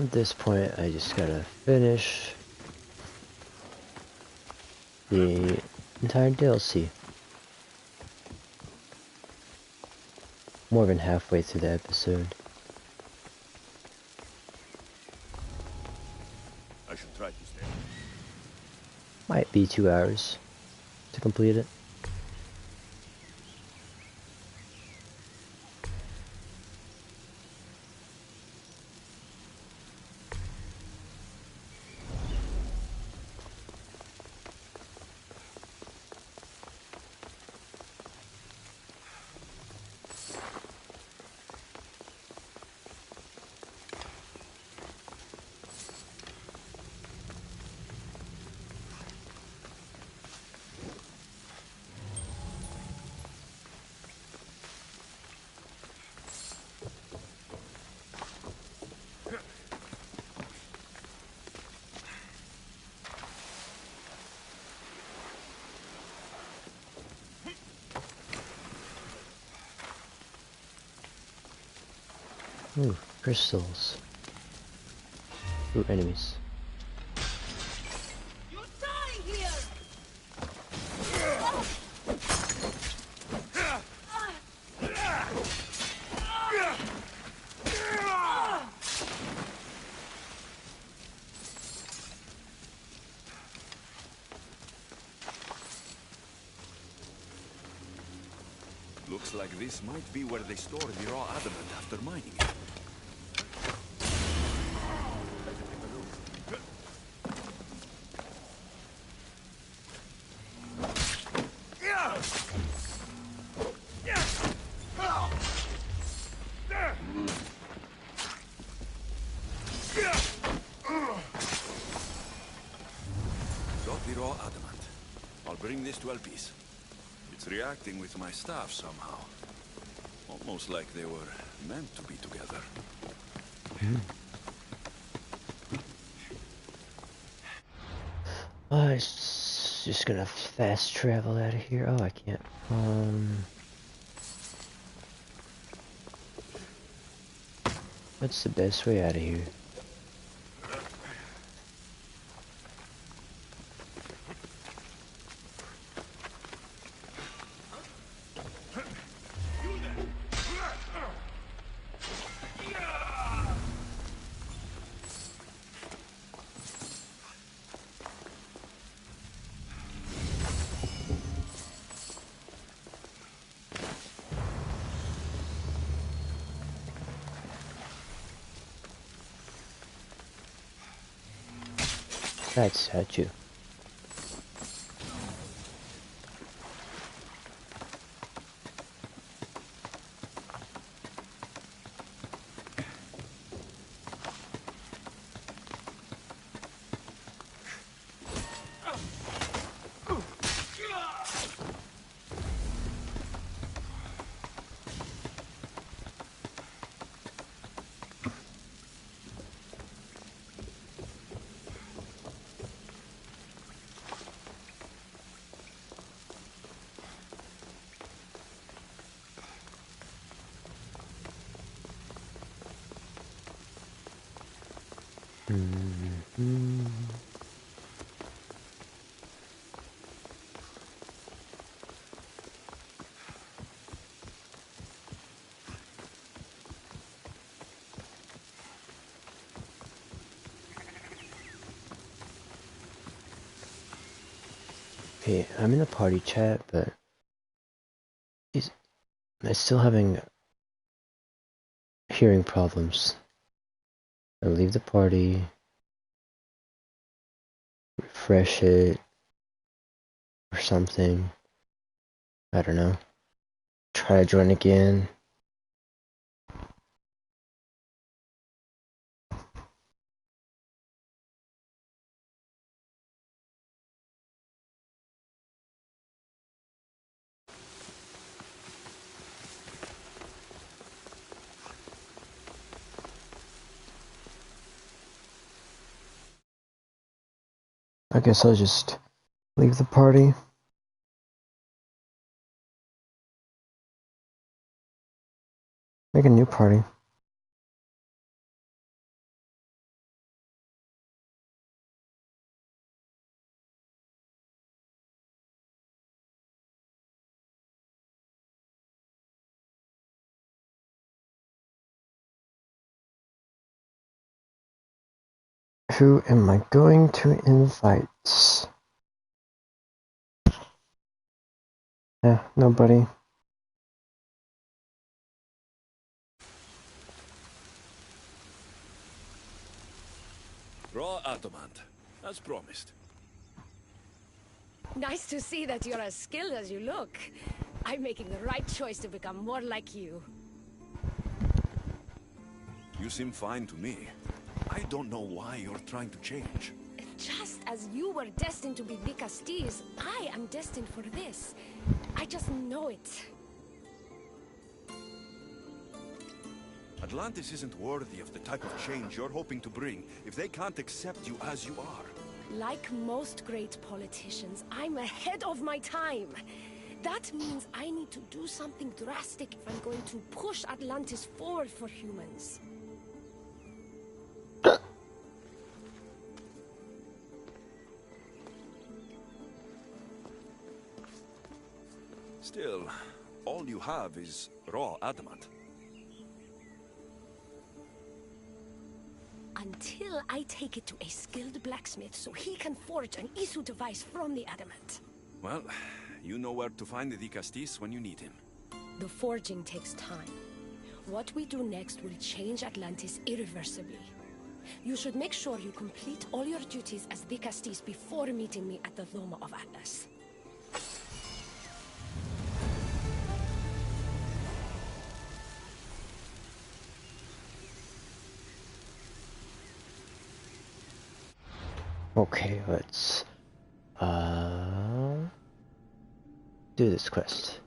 At this point, I just gotta finish the entire DLC. More than halfway through the episode. I should try to stay. Might be 2 hours to complete it. Ooh, crystals. Ooh, enemies. You're dying here! Looks like this might be where they store the raw adamant after mining it. Got the raw adamant. I'll bring this to Elpis. It's reacting with my staff somehow. Almost like they were meant to be together. I'm just gonna fast travel out of here. Oh, I can't. What's the best way out of here? That statue. Okay, I'm in the party chat, but I'm still having hearing problems. I'll leave the party, refresh it, or something. I don't know. Try to join again. I guess I'll just leave the party. Make a new party. Who am I going to invite? Yeah, nobody. Raw adamant, as promised. Nice to see that you're as skilled as you look. I'm making the right choice to become more like you. You seem fine to me. I don't know why you're trying to change. Just as you were destined to be Dicastis, I am destined for this. I just know it. Atlantis isn't worthy of the type of change you're hoping to bring if they can't accept you as you are. Like most great politicians, I'm ahead of my time. That means I need to do something drastic if I'm going to push Atlantis forward for humans. Still, all you have is raw adamant. Until I take it to a skilled blacksmith so he can forge an Isu device from the adamant. Well, you know where to find the Dicastis when you need him. The forging takes time. What we do next will change Atlantis irreversibly. You should make sure you complete all your duties as Dicastis before meeting me at the Doma of Atlas. Okay, let's do this quest.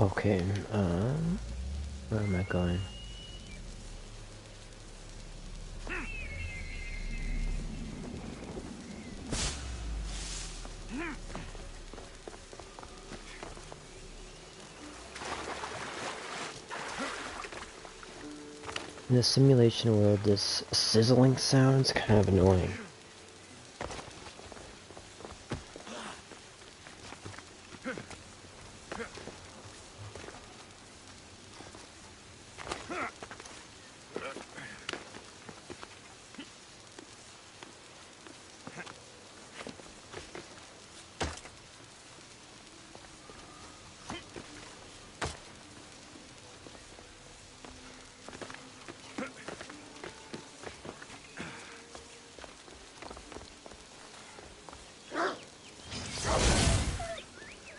Okay, where am I going? In the simulation world, this sizzling sound's kind of annoying.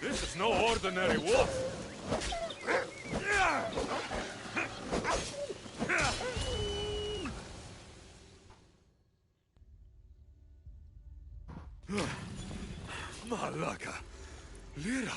This is no ordinary wolf. Malaka. Lara.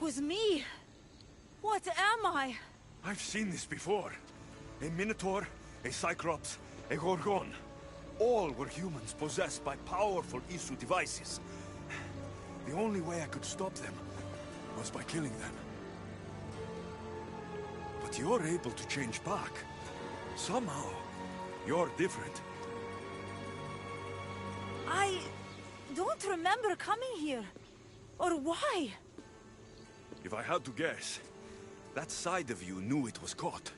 was me. What am I? I've seen this before. A Minotaur, a Cyclops, a Gorgon. All were humans possessed by powerful Isu devices. The only way I could stop them was by killing them. But you're able to change back. Somehow, you're different. I don't remember coming here. Or why? If I had to guess, that side of you knew it was caught.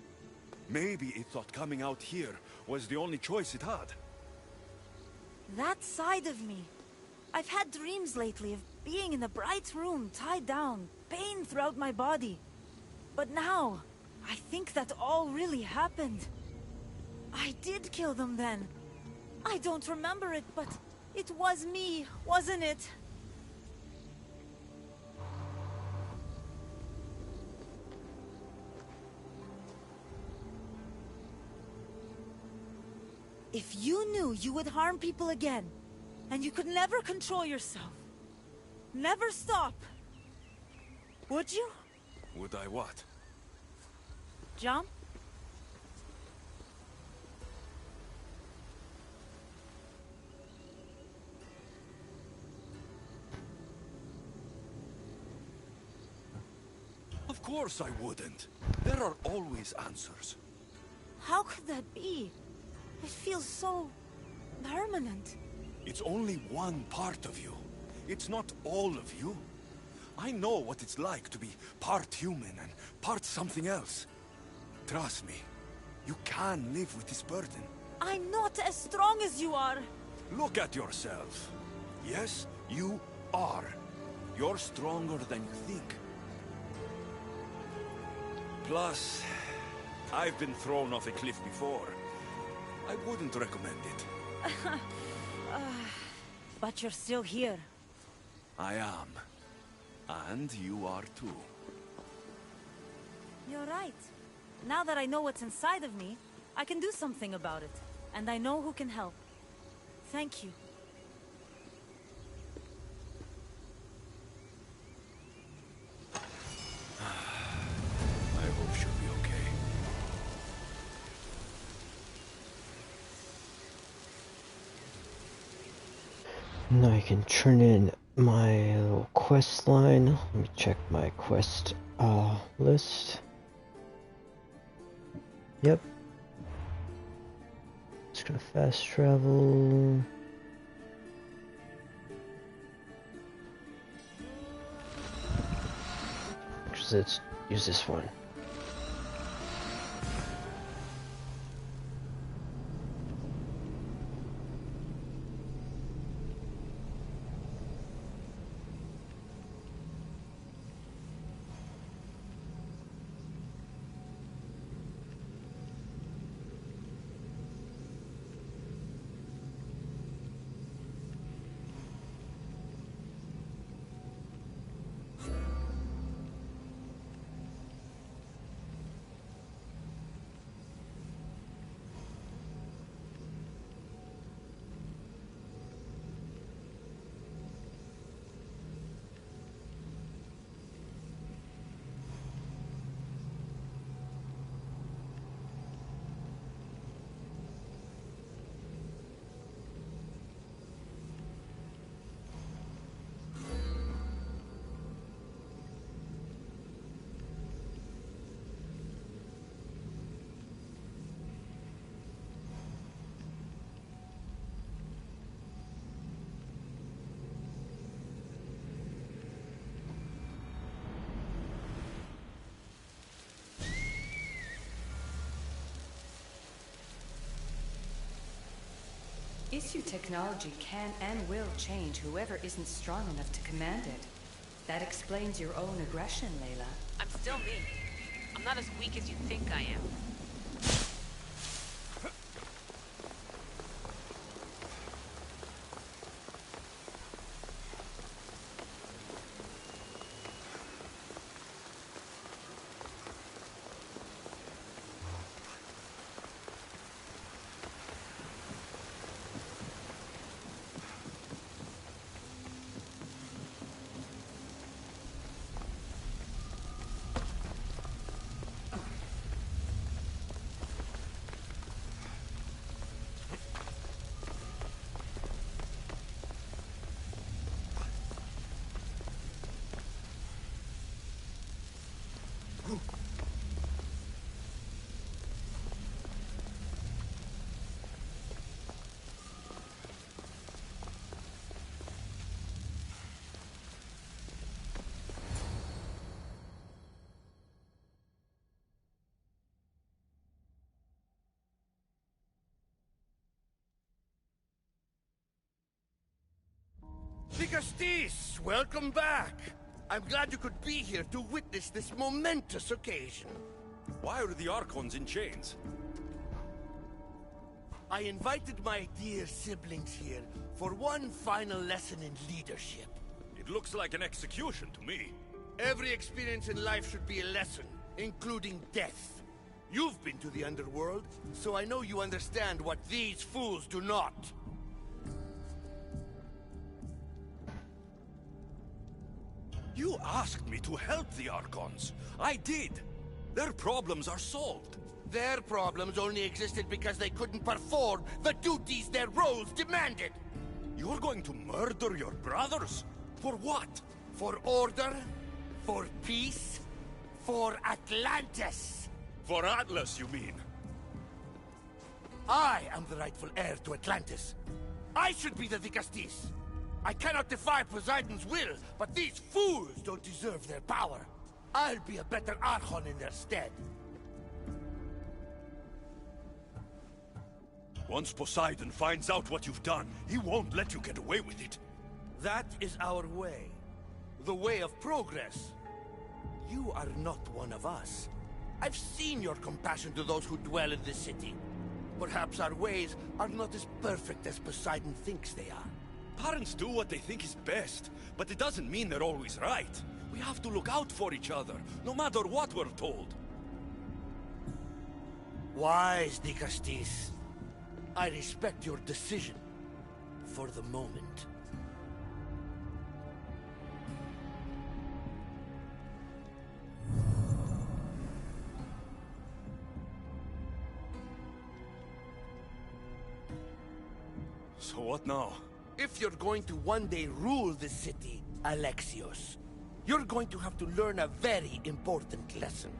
Maybe it thought coming out here was the only choice it had. That side of me. I've had dreams lately of being in a bright room, tied down, pain throughout my body. But now, I think that all really happened. I did kill them then. I don't remember it, but it was me, wasn't it? If you knew you would harm people again, and you could never control yourself, never stop, would you? Would I what? Jump? Of course I wouldn't. There are always answers. How could that be? It feels so permanent. It's only one part of you. It's not all of you. I know what it's like to be part human and part something else. Trust me, you can live with this burden. I'm not as strong as you are. Look at yourself. Yes, you are. You're stronger than you think. Plus, I've been thrown off a cliff before. I wouldn't recommend it. But you're still here. I am. And you are too. You're right. Now that I know what's inside of me, I can do something about it. And I know who can help. Thank you. I hope she'll be okay. Now I can turn in my little quest line. Let me check my quest list. Yep. Just gonna fast travel. Actually, let's use this one. Issue technology can and will change whoever isn't strong enough to command it. That explains your own aggression, Layla. I'm still me. I'm not as weak as you think I am. Vicastis, welcome back. I'm glad you could be here to witness this momentous occasion. Why are the Archons in chains? I invited my dear siblings here for one final lesson in leadership. It looks like an execution to me. Every experience in life should be a lesson, including death. You've been to the underworld, so I know you understand what these fools do not. You asked me to help the Archons. I did. Their problems are solved. Their problems only existed because they couldn't perform the duties their roles demanded. You're going to murder your brothers? For what? For order, for peace, for Atlantis. For Atlas, you mean? I am the rightful heir to Atlantis. I should be the Vicastis. I cannot defy Poseidon's will, but these fools don't deserve their power. I'll be a better Archon in their stead. Once Poseidon finds out what you've done, he won't let you get away with it. That is our way. The way of progress. You are not one of us. I've seen your compassion to those who dwell in this city. Perhaps our ways are not as perfect as Poseidon thinks they are. Parents do what they think is best, but it doesn't mean they're always right. We have to look out for each other, no matter what we're told. Wise, Dikastis. I respect your decision. For the moment. So what now? If you're going to one day rule this city, Alexios, you're going to have to learn a very important lesson.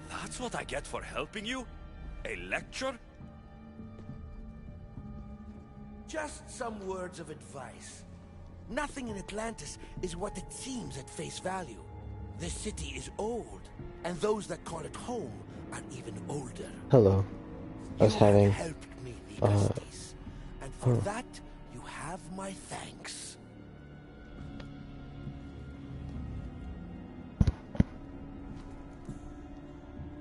That's what I get for helping you? A lecture? Just some words of advice. Nothing in Atlantis is what it seems at face value. This city is old, and those that call it home are even older. Hello. I was having... helped me, Dikastis, and for that, you have my thanks.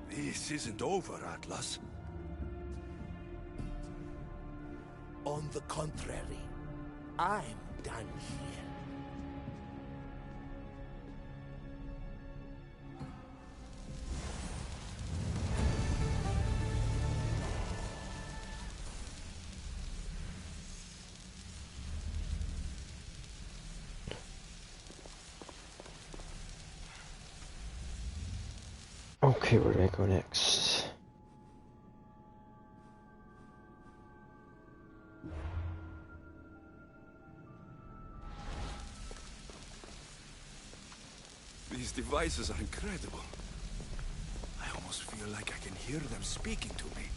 This isn't over, Atlas. On the contrary, I'm done here. Okay, where do I go next? These devices are incredible. I almost feel like I can hear them speaking to me.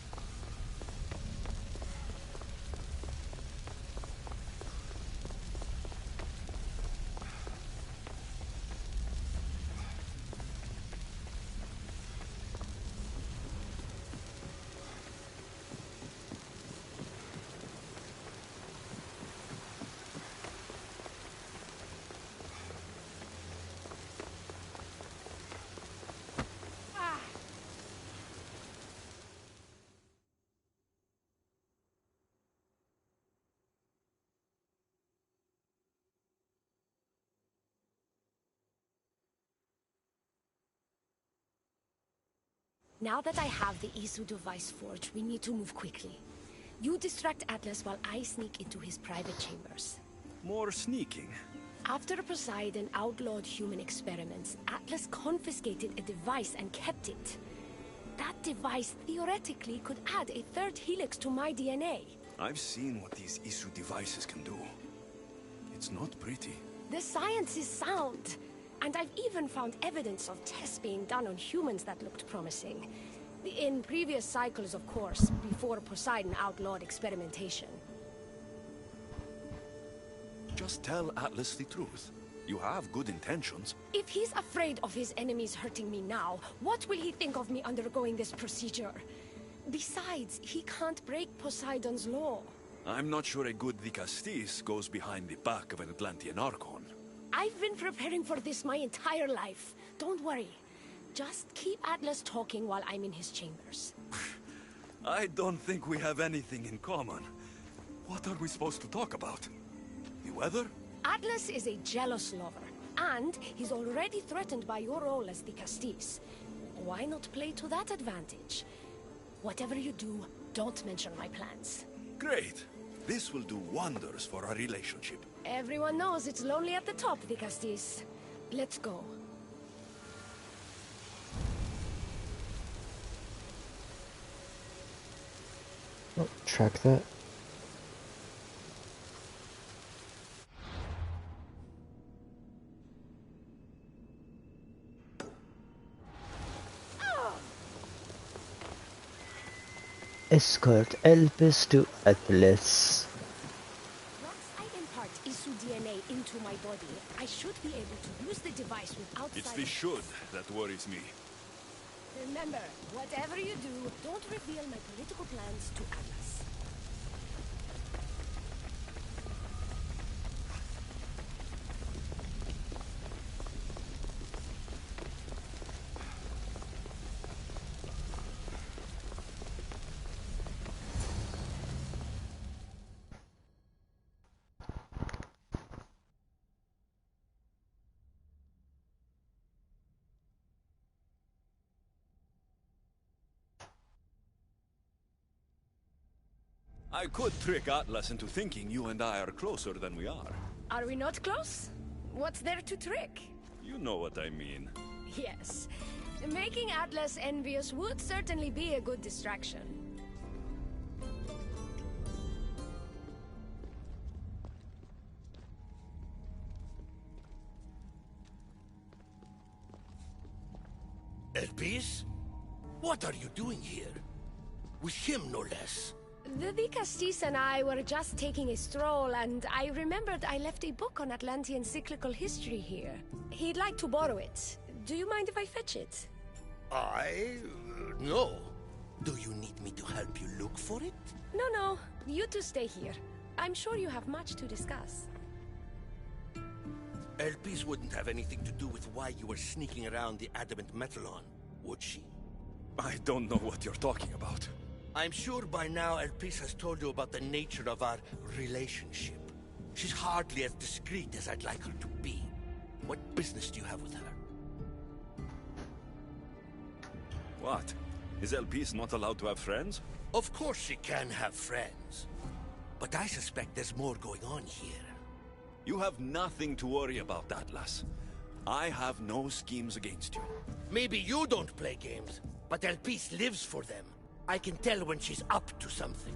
Now that I have the Isu device forged, we need to move quickly. You distract Atlas while I sneak into his private chambers. More sneaking. After Poseidon outlawed human experiments, Atlas confiscated a device and kept it. That device theoretically could add a third helix to my DNA. I've seen what these Isu devices can do. It's not pretty. The science is sound. And I've even found evidence of tests being done on humans that looked promising. In previous cycles, of course, before Poseidon outlawed experimentation. Just tell Atlas the truth. You have good intentions. If he's afraid of his enemies hurting me now, what will he think of me undergoing this procedure? Besides, he can't break Poseidon's law. I'm not sure a good Vicastis goes behind the back of an Atlantean Archon. I've been preparing for this my entire life. Don't worry. Just keep Atlas talking while I'm in his chambers. I don't think we have anything in common. What are we supposed to talk about? The weather? Atlas is a jealous lover, and he's already threatened by your role as the Castis. Why not play to that advantage? Whatever you do, don't mention my plans. Great. This will do wonders for our relationship. Everyone knows it's lonely at the top, the Castis. Let's go. Oh, track that. Escort Elpis to Atlas. Once I impart Isu DNA into my body, I should be able to use the device without It's side the effects. should that worries me. Remember, whatever you do, don't reveal my political plans to Atlas. I could trick Atlas into thinking you and I are closer than we are. Are we not close? What's there to trick? You know what I mean. Yes. Making Atlas envious would certainly be a good distraction. Elpis? What are you doing here? With him, no less. The Vicastis and I were just taking a stroll, and I remembered I left a book on Atlantean cyclical history here. He'd like to borrow it. Do you mind if I fetch it? No. Do you need me to help you look for it? No. You two stay here. I'm sure you have much to discuss. Elpis wouldn't have anything to do with why you were sneaking around the adamant metalon, would she? I don't know what you're talking about. I'm sure by now Elpis has told you about the nature of our relationship. She's hardly as discreet as I'd like her to be. What business do you have with her? What? Is Elpis not allowed to have friends? Of course she can have friends. But I suspect there's more going on here. You have nothing to worry about, Atlas. I have no schemes against you. Maybe you don't play games, but Elpis lives for them. I can tell when she's up to something.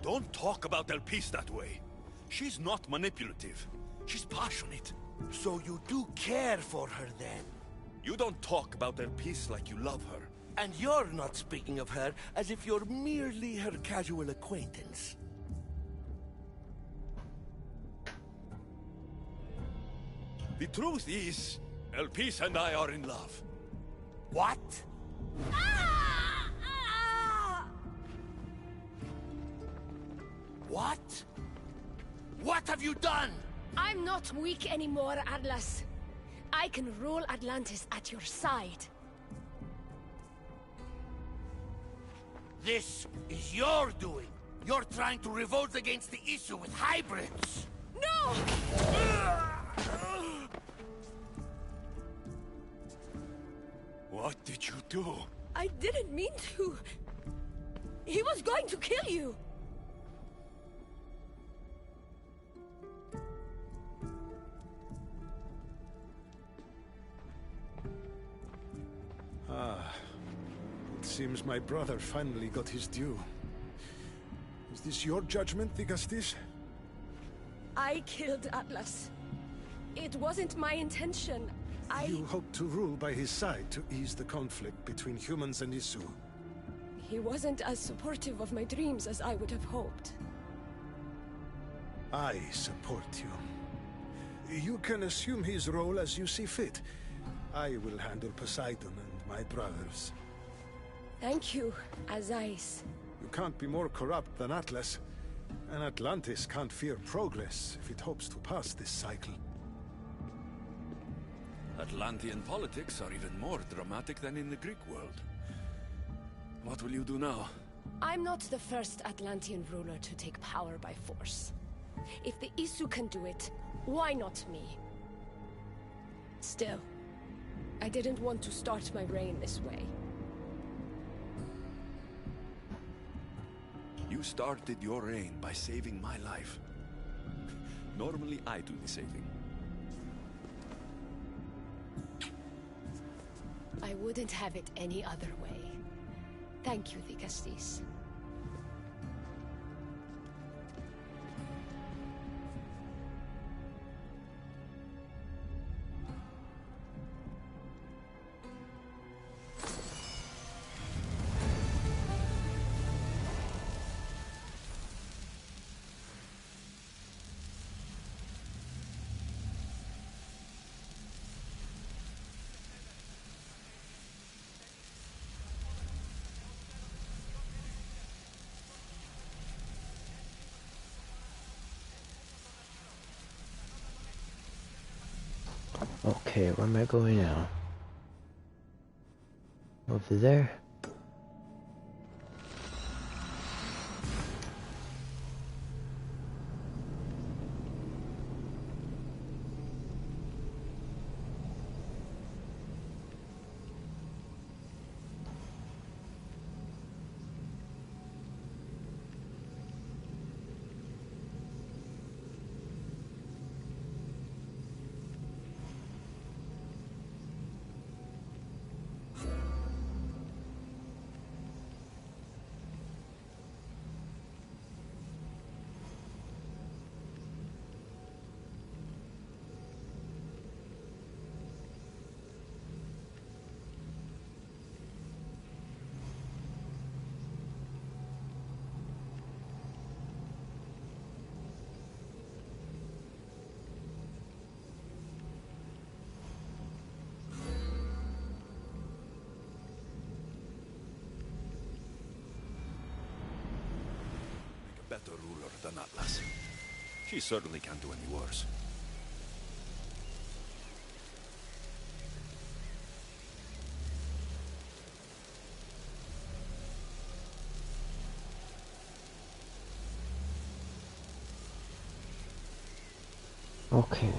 Don't talk about Elpis that way. She's not manipulative. She's passionate. So you do care for her then? You don't talk about Elpis like you love her. And you're not speaking of her as if you're merely her casual acquaintance. The truth is, Elpis and I are in love. What? What? What have you done? I'm not weak anymore, Atlas. I can rule Atlantis at your side. This is your doing. You're trying to revolt against the issue with hybrids. No! What did you do? I didn't mean to. He was going to kill you. It seems my brother finally got his due. Is this your judgment, Vicastis? I killed Atlas. It wasn't my intention. You hope to rule by his side to ease the conflict between humans and Isu. He wasn't as supportive of my dreams as I would have hoped. I support you. You can assume his role as you see fit. I will handle Poseidon and my brothers. Thank you, Azais. You can't be more corrupt than Atlas. And Atlantis can't fear progress if it hopes to pass this cycle. Atlantean politics are even more dramatic than in the Greek world. What will you do now? I'm not the first Atlantean ruler to take power by force. If the Isu can do it, why not me? Still, I didn't want to start my reign this way. You started your reign by saving my life. Normally I do the saving. I wouldn't have it any other way. Thank you, Dikastis. Okay, where am I going now? Over there? Better ruler than Atlas. She certainly can't do any worse. Okay.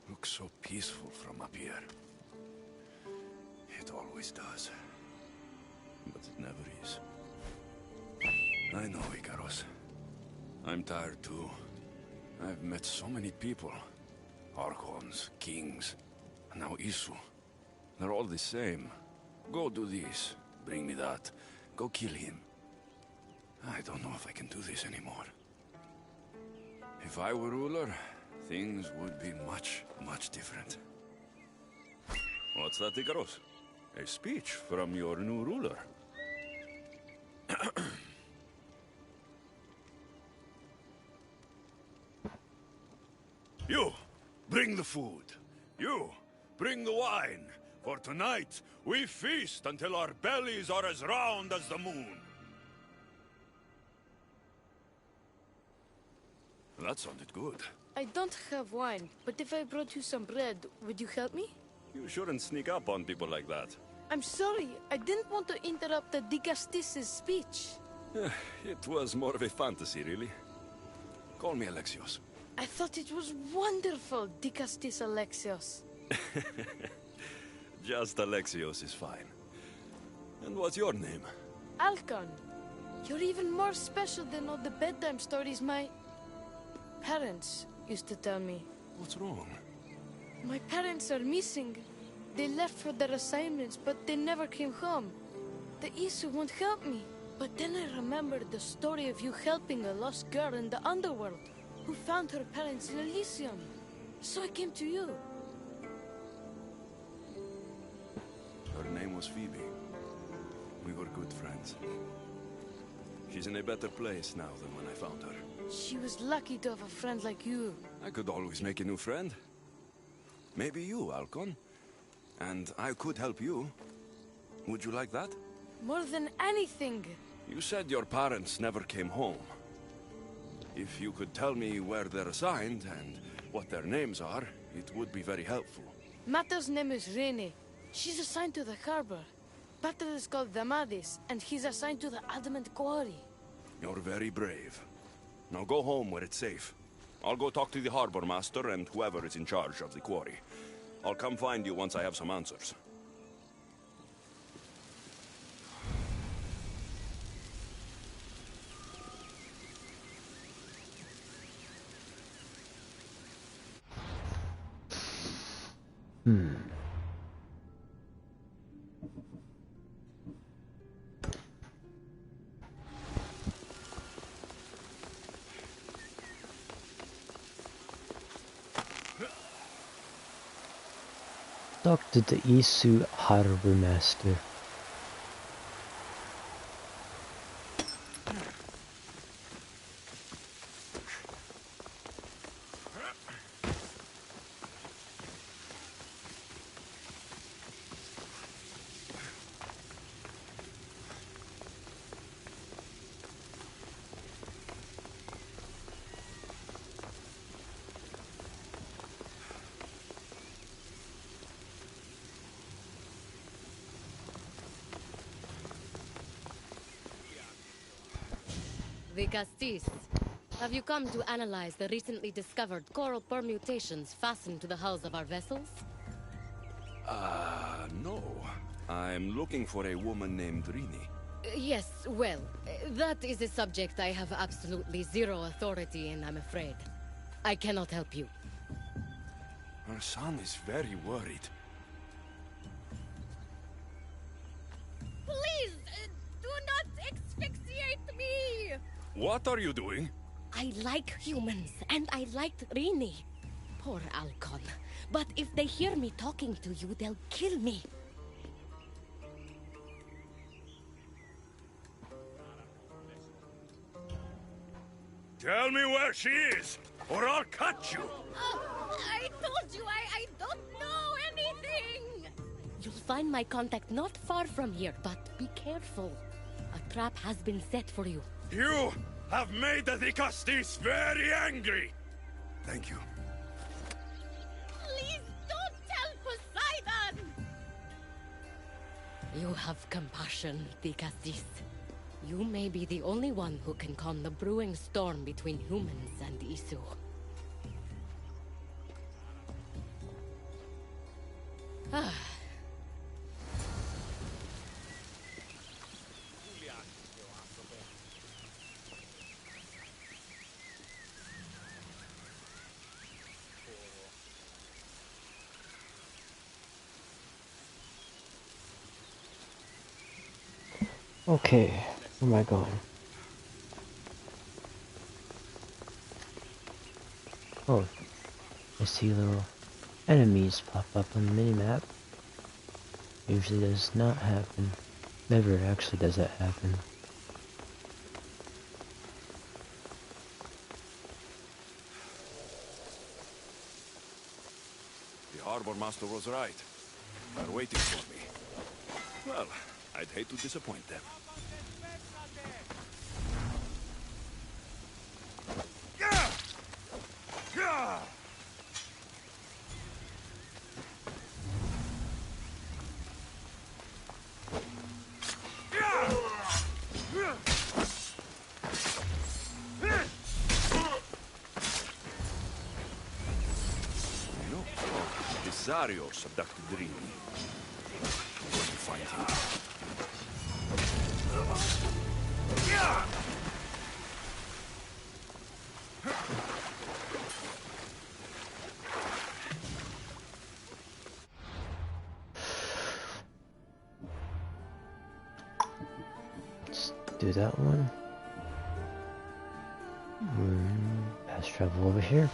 Looks so peaceful from up here. It always does. But it never is. I know, Ikaros. I'm tired too. I've met so many people. Archons, kings, and now Isu. They're all the same. Go do this, bring me that, go kill him. I don't know if I can do this anymore. If I were ruler, things would be much, much different. What's that, Ikaros? A speech from your new ruler. You, bring the food. You, bring the wine. For tonight, we feast until our bellies are as round as the moon. That sounded good. I don't have wine, but if I brought you some bread, would you help me? You shouldn't sneak up on people like that. I'm sorry, I didn't want to interrupt the Dicastis' speech. It was more of a fantasy, really. Call me Alexios. I thought it was wonderful, Dicastis Alexios. Just Alexios is fine. And what's your name? Alcon, you're even more special than all the bedtime stories my parents used to tell me. What's wrong? My parents are missing. They left for their assignments, but they never came home. The Isu won't help me. But then I remembered the story of you helping a lost girl in the underworld, who found her parents in Elysium. So I came to you. Her name was Phoebe. We were good friends. She's in a better place now than when I found her. She was lucky to have a friend like you. I could always make a new friend. Maybe you, Alcon. And I could help you. Would you like that? More than anything. You said your parents never came home. If you could tell me where they're assigned and what their names are, it would be very helpful. Mata's name is Rene. She's assigned to the harbor. Pater is called Damadis, and he's assigned to the Adamant Quarry. You're very brave. Now go home where it's safe. I'll go talk to the harbor master and whoever is in charge of the quarry. I'll come find you once I have some answers. Talk to the Isu Harbor Master. Dicastis, have you come to analyze the recently discovered coral permutations fastened to the hulls of our vessels? No. I'm looking for a woman named Rini. Yes, well, that is a subject I have absolutely zero authority in, I'm afraid. I cannot help you. Her son is very worried. Please, do not asphyxiate me! What are you doing? I like humans, and I liked Rini. Poor Alcon. But if they hear me talking to you, they'll kill me. Tell me where she is, or I'll cut you! I told you I don't know anything! You'll find my contact not far from here, but be careful. A trap has been set for you. You have made the Dicastis very angry! Thank you. Please don't tell Poseidon! You have compassion, Dicastis. You may be the only one who can calm the brewing storm between humans and Isu. Ah. Okay, where am I going? Oh, I see little enemies pop up on the minimap. Usually does not happen. Never actually does that happen. The harbor master was right. They're waiting for me. Well, I'd hate to disappoint them. Zarios abducted Dreamy. I'm going to find him. Let's do that one. Fast travel over here.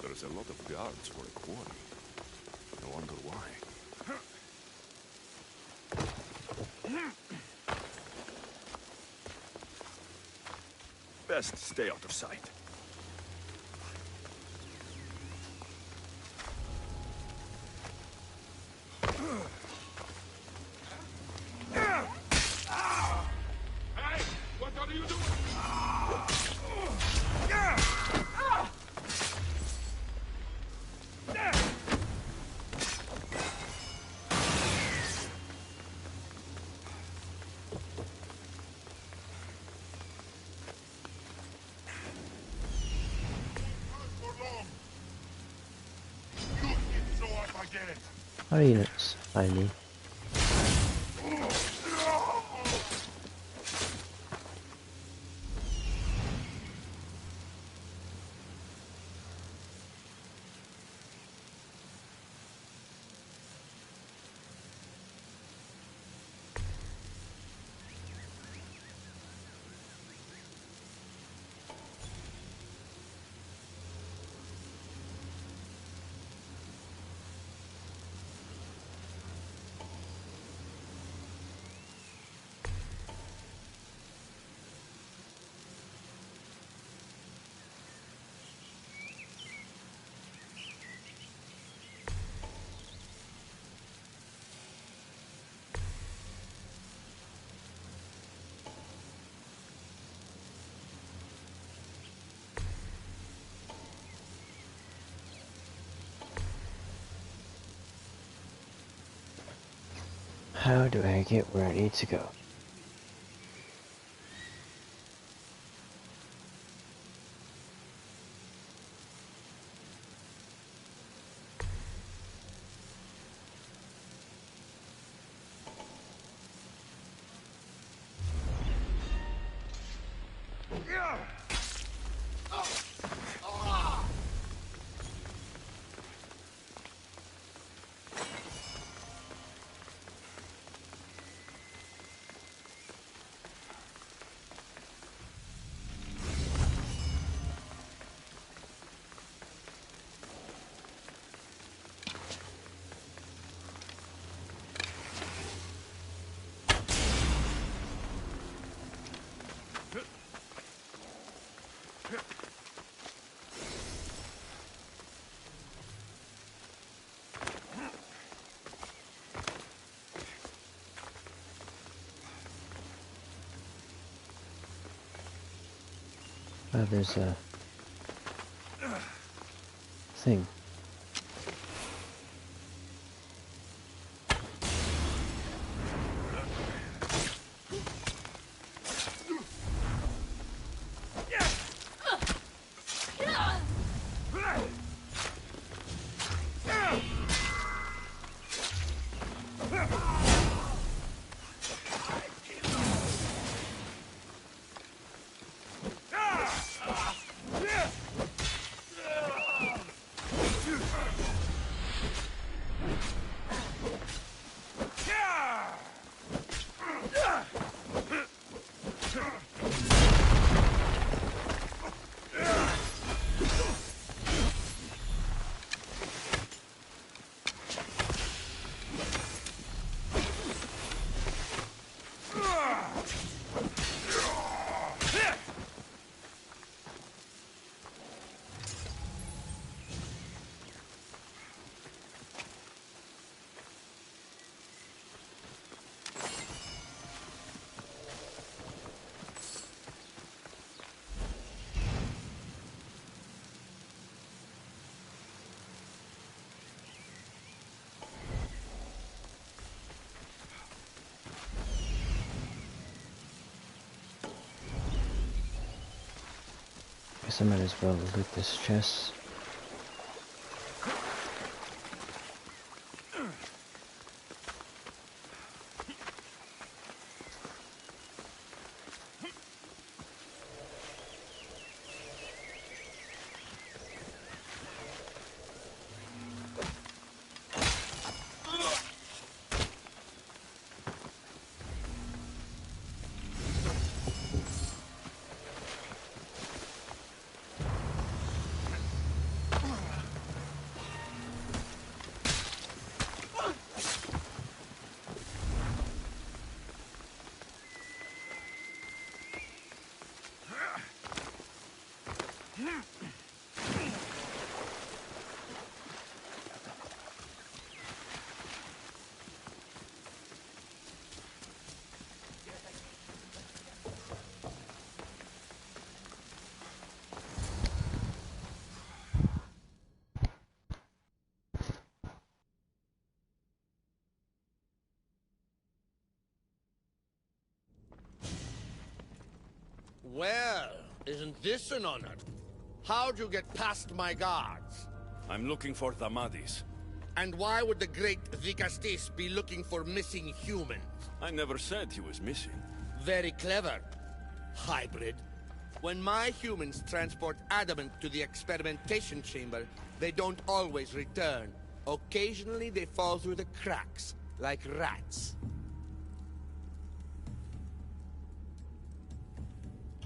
There's a lot of guards for a quarry. I wonder why. Best stay out of sight. Hey! What are you doing? How do you find me? How do I get where I need to go? Oh, there's a thing. Guess I might as well loot this chest. Well, isn't this an honor? How'd you get past my guards? I'm looking for Thamadis. And why would the great Vikastis be looking for missing humans? I never said he was missing. Very clever. Hybrid. When my humans transport adamant to the experimentation chamber, they don't always return. Occasionally they fall through the cracks, like rats.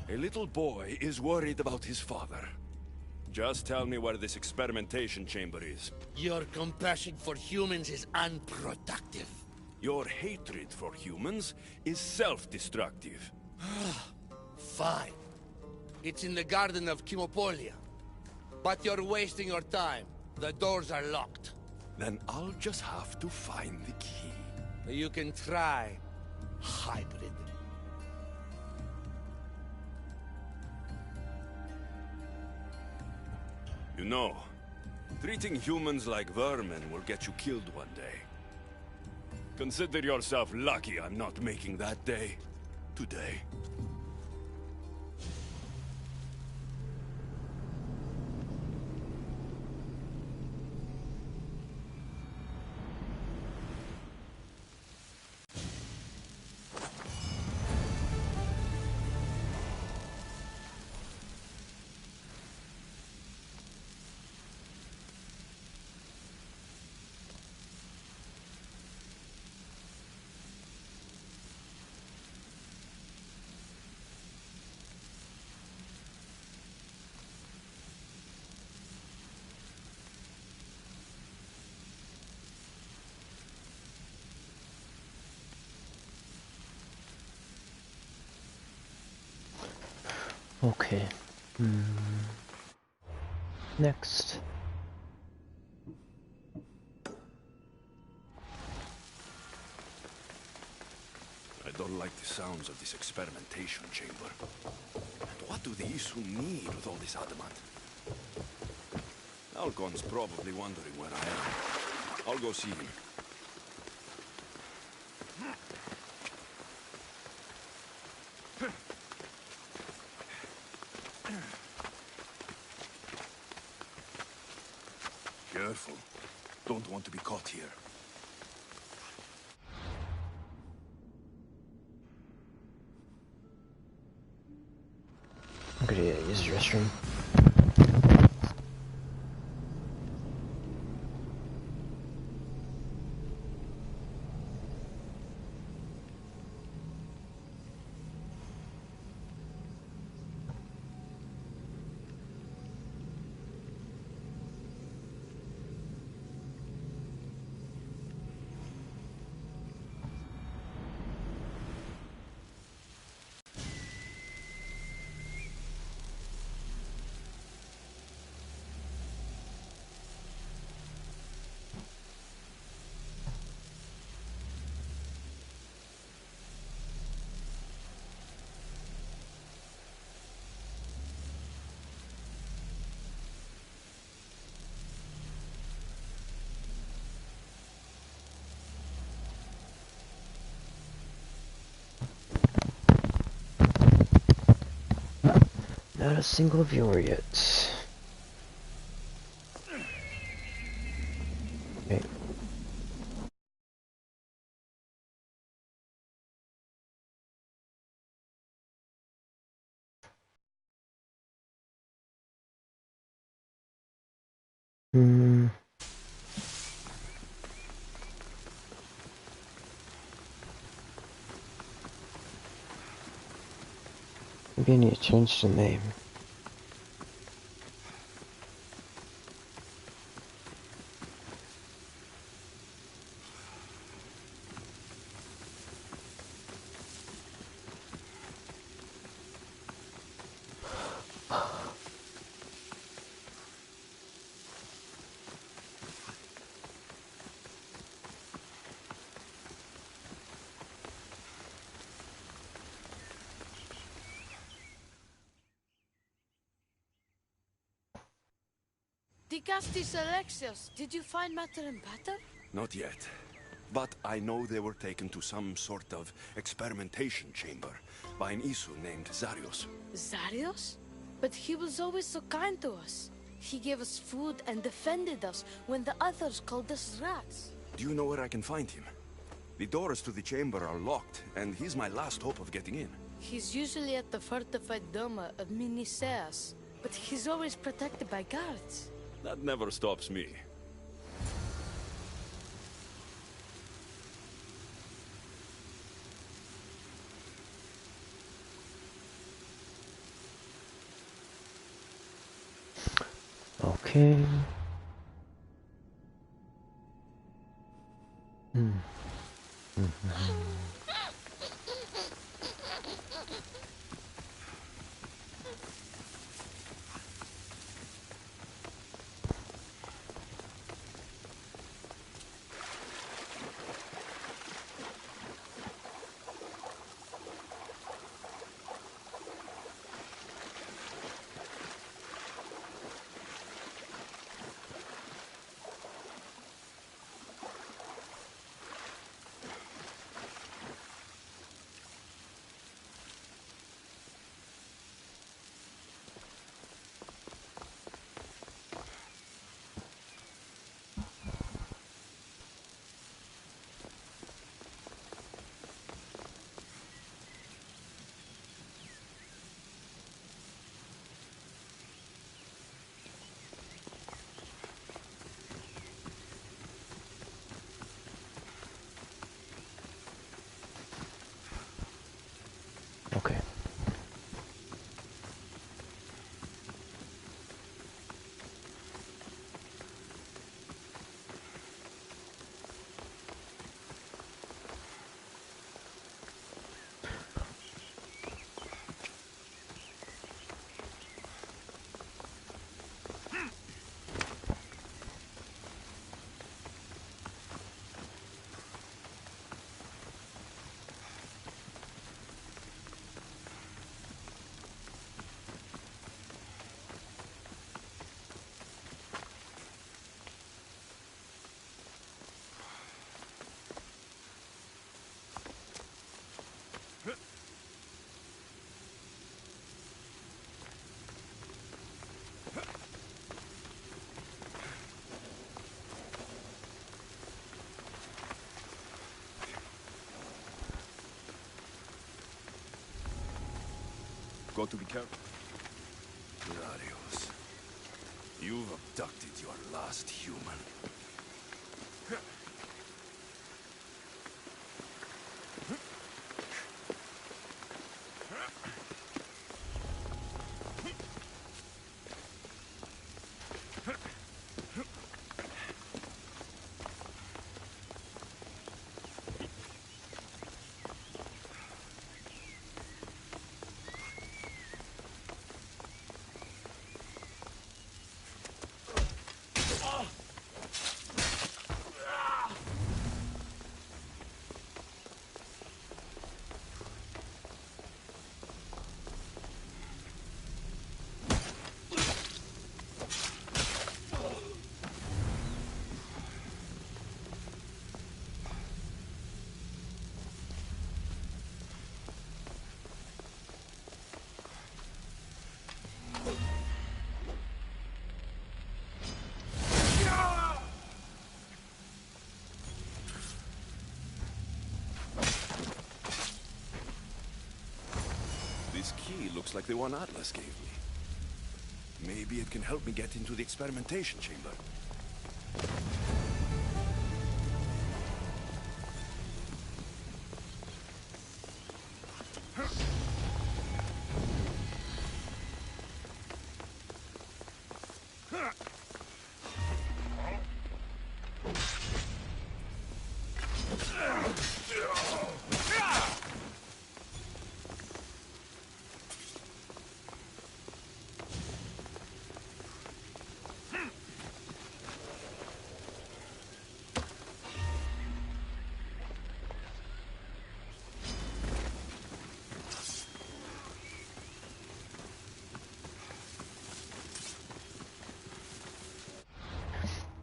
A little boy is worried about his father. Just tell me where this experimentation chamber is. Your compassion for humans is unproductive. Your hatred for humans is self-destructive. Fine. It's in the garden of Kimopolia. But you're wasting your time. The doors are locked. Then I'll just have to find the key. You can try, hybrid. You know, treating humans like vermin will get you killed one day. Consider yourself lucky I'm not making that day today. Okay. Next. I don't don't like the sounds of this experimentation chamber. And what do the Isu need with all this adamant? Alcon's probably wondering where I am. I'll go see him. Careful. Don't want to be caught here. I'm gonna use the restroom. Not a single viewer yet. Okay. Maybe I need to change the name. Dicastis Alexios, did you find matter and pattern? Not yet. But I know they were taken to some sort of experimentation chamber by an Isu named Zarios. Zarios? But he was always so kind to us. He gave us food and defended us when the others called us rats. Do you know where I can find him? The doors to the chamber are locked, and he's my last hope of getting in. He's usually at the fortified Doma of Miniseas, but he's always protected by guards. That never stops me. Okay. got to be careful. Gladios, you've abducted your last human. This key looks like the one Atlas gave me. Maybe it can help me get into the experimentation chamber.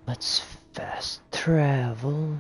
Let's fast travel.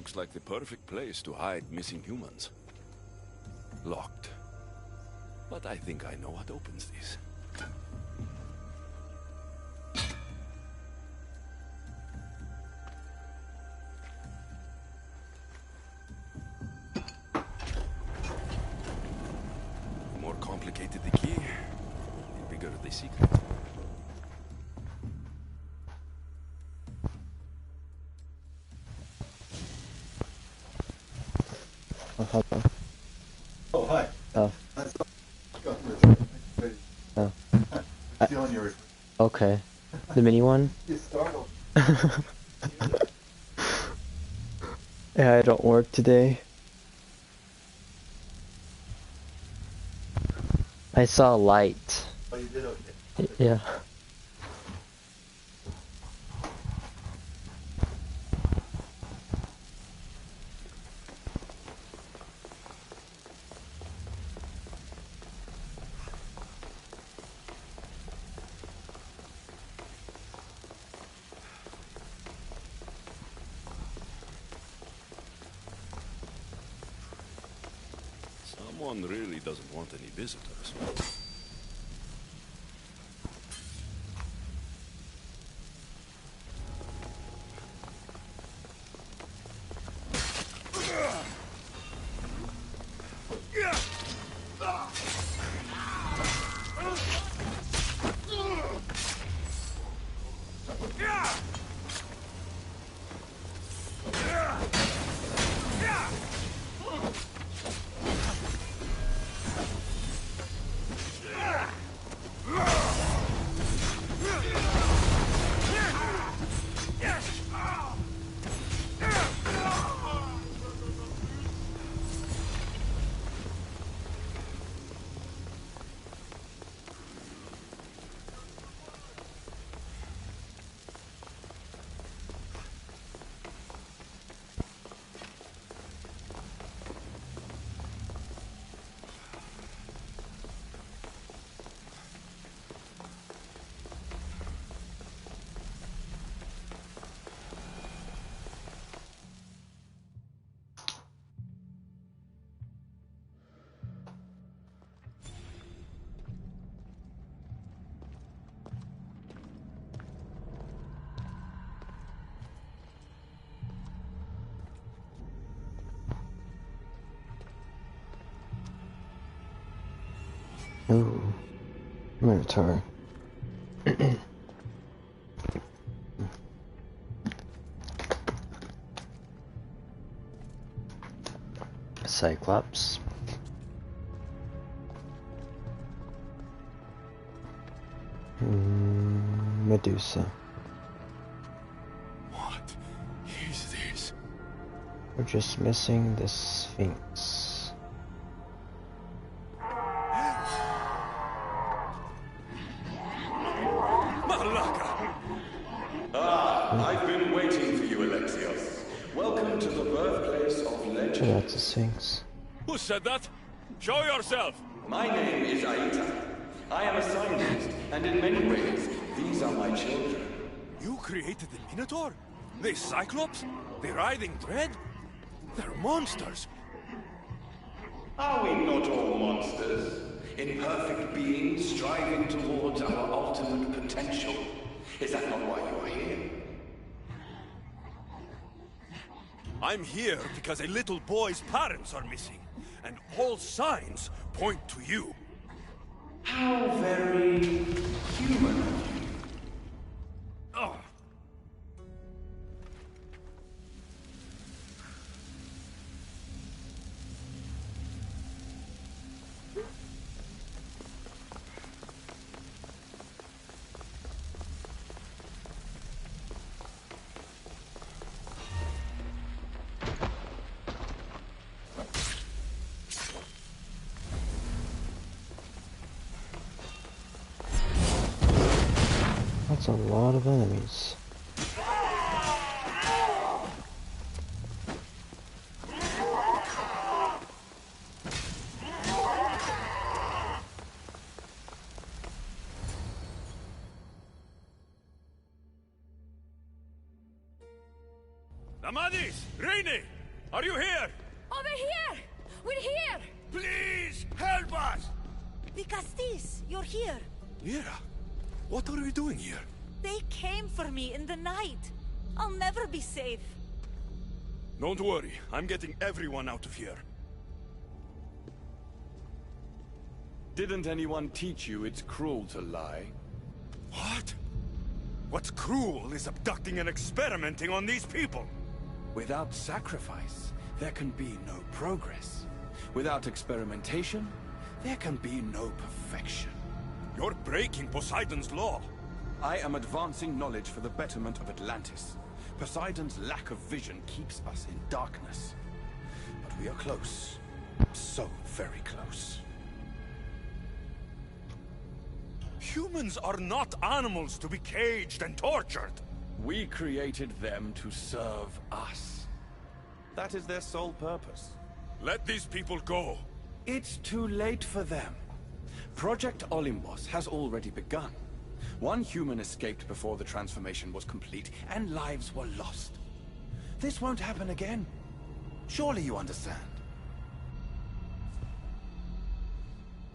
looks like the perfect place to hide missing humans. Locked. But I think I know what opens these. The more complicated the key, the bigger the secret. Oh, hello. Oh, hi. Oh. Oh. I'm stealing yours. Okay. The mini one? You startled. Yeah, I don't work today. I saw a light. Oh, you did? Okay. Yeah. Someone really doesn't want any visitors. Ooh. Minotaur. Cyclops. Medusa. What is this? We're just missing the Sphinx. I've been waiting for you, Alexios. Welcome to the birthplace of legend. Oh, that's a Sphinx. Who said that? Show yourself! My name is Aita. I am a scientist, and in many ways, these are my children. You created the Minotaur? The Cyclops? The Writhing Dread? They're monsters! Are we not all monsters? Imperfect beings striving towards our ultimate potential. Is that not why you are here? I'm here because a little boy's parents are missing, and all signs point to you. How very human of you. Oh. That's a lot of enemies. The Amadis! Rainy! Are you here? Over here! We're here! Please, help us! The Castis, you're here. Lara, what are you doing here? They came for me in the night. I'll never be safe. Don't worry, I'm getting everyone out of here. Didn't anyone teach you it's cruel to lie? What? What's cruel is abducting and experimenting on these people. Without sacrifice, there can be no progress. Without experimentation, there can be no perfection. You're breaking Poseidon's law. I am advancing knowledge for the betterment of Atlantis. Poseidon's lack of vision keeps us in darkness. But we are close. So very close. Humans are not animals to be caged and tortured. We created them to serve us. That is their sole purpose. Let these people go. It's too late for them. Project Olympus has already begun. One human escaped before the transformation was complete, and lives were lost. This won't happen again. Surely you understand.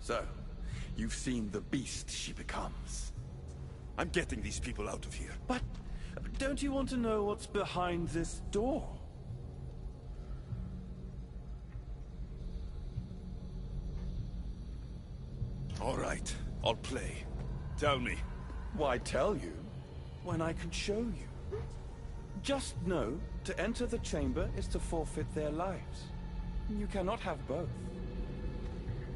So, you've seen the beast she becomes. I'm getting these people out of here. But don't you want to know what's behind this door? All right, I'll play. Tell me. Why tell you when I can show you? Just know to enter the chamber is to forfeit their lives. You cannot have both.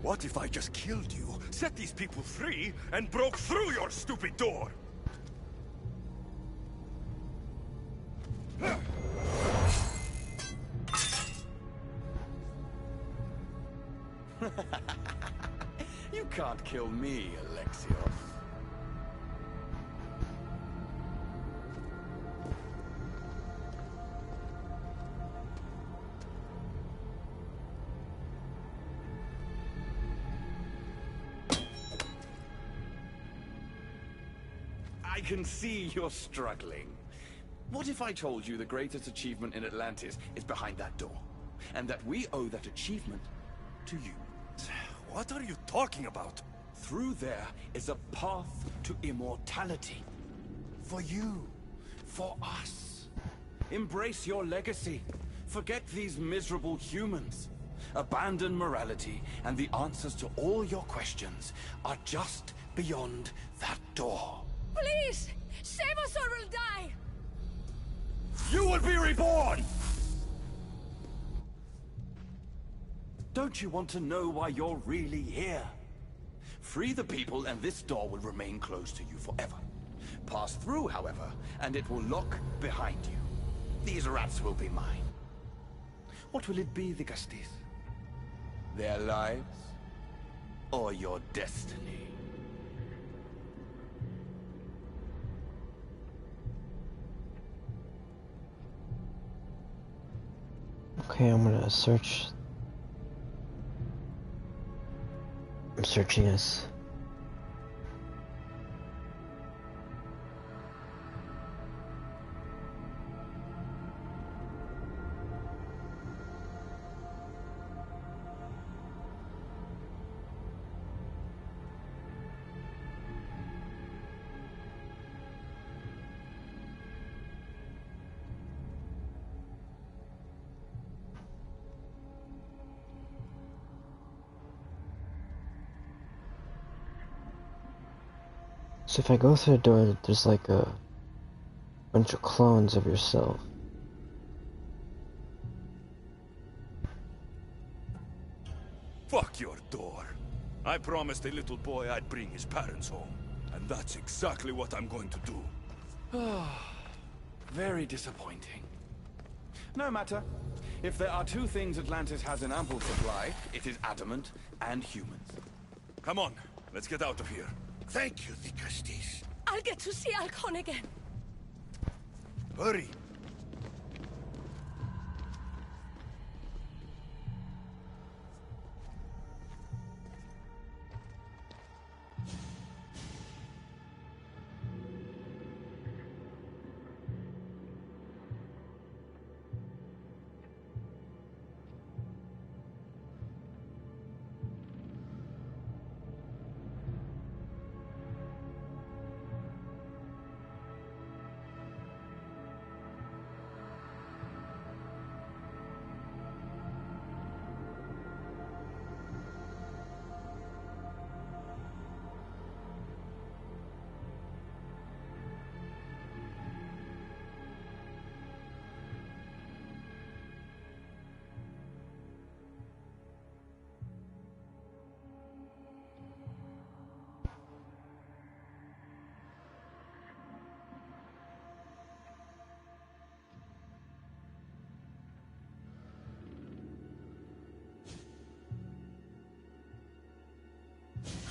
What if I just killed you, set these people free, and broke through your stupid door? You can't kill me, Alexios. I can see you're struggling. What if I told you the greatest achievement in Atlantis is behind that door? And that we owe that achievement to you? What are you talking about? Through there is a path to immortality. For you. For us. Embrace your legacy. Forget these miserable humans. Abandon morality, and the answers to all your questions are just beyond that door. Please! Save us or we'll die! You will be reborn! Don't you want to know why you're really here? Free the people and this door will remain closed to you forever. Pass through, however, and it will lock behind you. These rats will be mine. What will it be, the Castis? Their lives? Or your destiny? Okay, I'm gonna search. I'm searching this. So if I go through the door, there's like a bunch of clones of yourself. Fuck your door. I promised a little boy I'd bring his parents home. And that's exactly what I'm going to do. Very disappointing. No matter. If there are two things Atlantis has in ample supply, it is adamant and humans. Come on, let's get out of here. Thank you, the Castis. I'll get to see Alcon again. Hurry.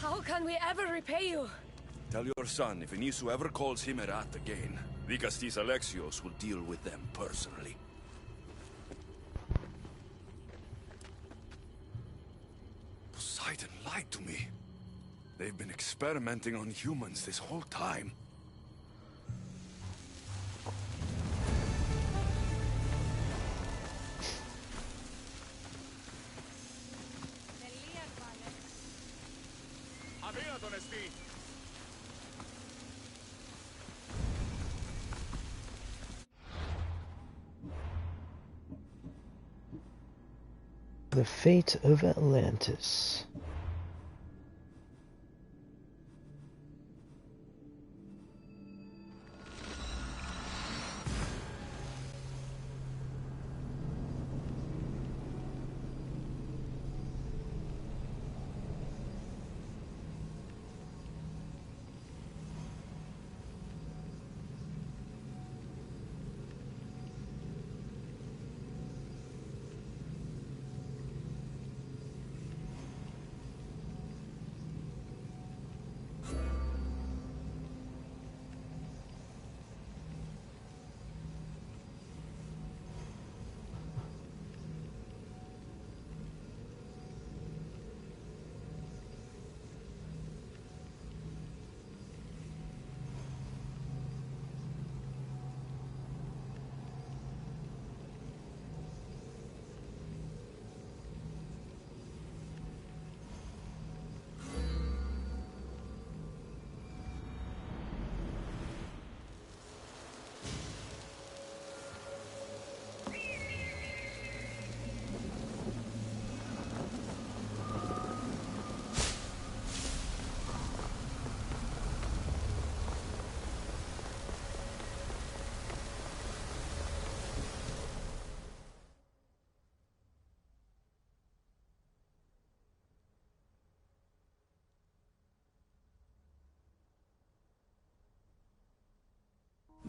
How can we ever repay you? Tell your son if Inisu ever calls him a rat again, Vikastis Alexios will deal with them personally. Poseidon lied to me. They've been experimenting on humans this whole time. The fate of Atlantis.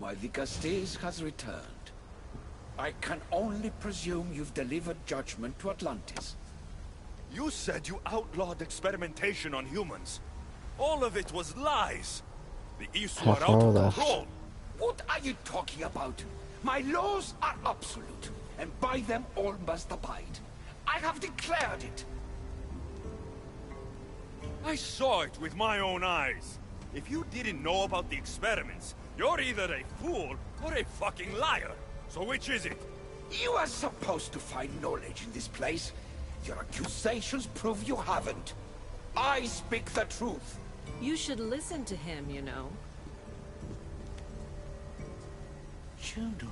My Vikastis has returned. I can only presume you've delivered judgment to Atlantis. You said you outlawed experimentation on humans. All of it was lies. The Isu are out of control. What are you talking about? My laws are absolute, and by them all must abide. I have declared it. I saw it with my own eyes. If you didn't know about the experiments, you're either a fool or a fucking liar. So which is it? You are supposed to find knowledge in this place. Your accusations prove you haven't. I speak the truth. You should listen to him, you know. Juno.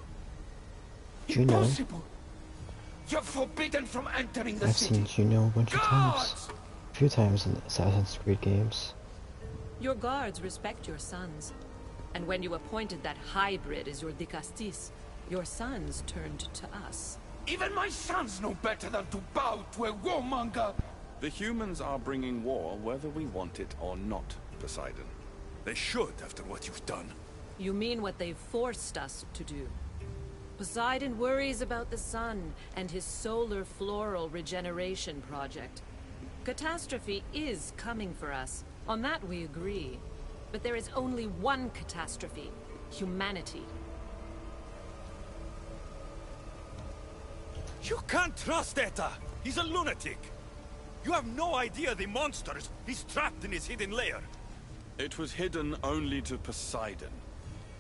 Juno? Impossible. You're forbidden from entering the I've city. seen Juno a bunch of times. A few times in the Assassin's Creed games. Your guards respect your sons. And when you appointed that hybrid as your Dikastis, your sons turned to us. Even my sons know better than to bow to a warmonger. The humans are bringing war whether we want it or not, Poseidon. They should after what you've done. You mean what they've forced us to do. Poseidon worries about the sun and his solar floral regeneration project. Catastrophe is coming for us. On that we agree. But there is only one catastrophe. Humanity. You can't trust Eta! He's a lunatic! You have no idea the monsters he's trapped in his hidden lair! It was hidden only to Poseidon.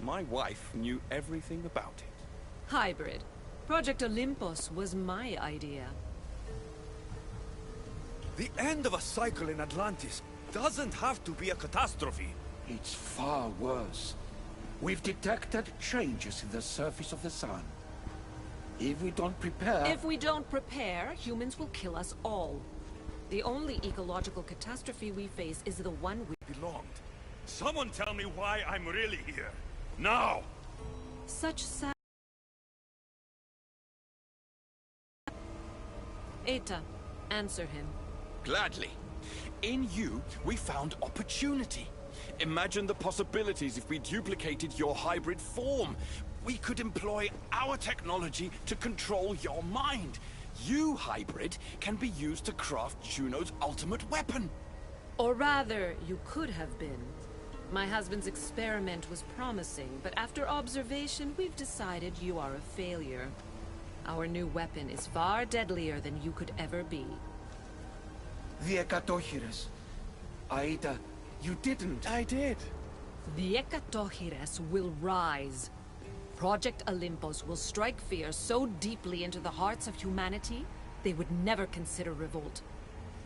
My wife knew everything about it. Hybrid. Project Olympus was my idea. The end of a cycle in Atlantis doesn't have to be a catastrophe. It's far worse. We've detected changes in the surface of the sun. If we don't prepare... If we don't prepare, humans will kill us all. The only ecological catastrophe we face is the one we belonged. Someone tell me why I'm really here. Now! Such sad... Eta, answer him. Gladly. In you, we found opportunity. Imagine the possibilities if we duplicated your hybrid form. We could employ our technology to control your mind. You, hybrid, can be used to craft Juno's ultimate weapon. Or rather, you could have been. My husband's experiment was promising, but after observation, we've decided you are a failure. Our new weapon is far deadlier than you could ever be. The Ekatohires. Aida, you didn't. I did. The Ekatohires will rise. Project Olympus will strike fear so deeply into the hearts of humanity, they would never consider revolt.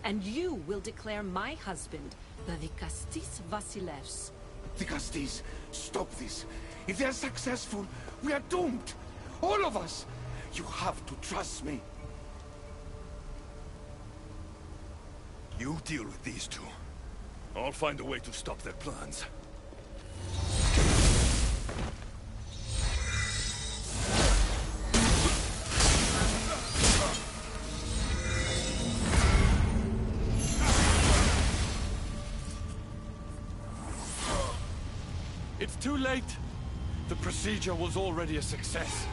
And you will declare my husband the Vikastis Vasilevs. Vikastis, stop this. If they're successful, we are doomed. All of us. You have to trust me. You deal with these two. I'll find a way to stop their plans. It's too late. The procedure was already a success.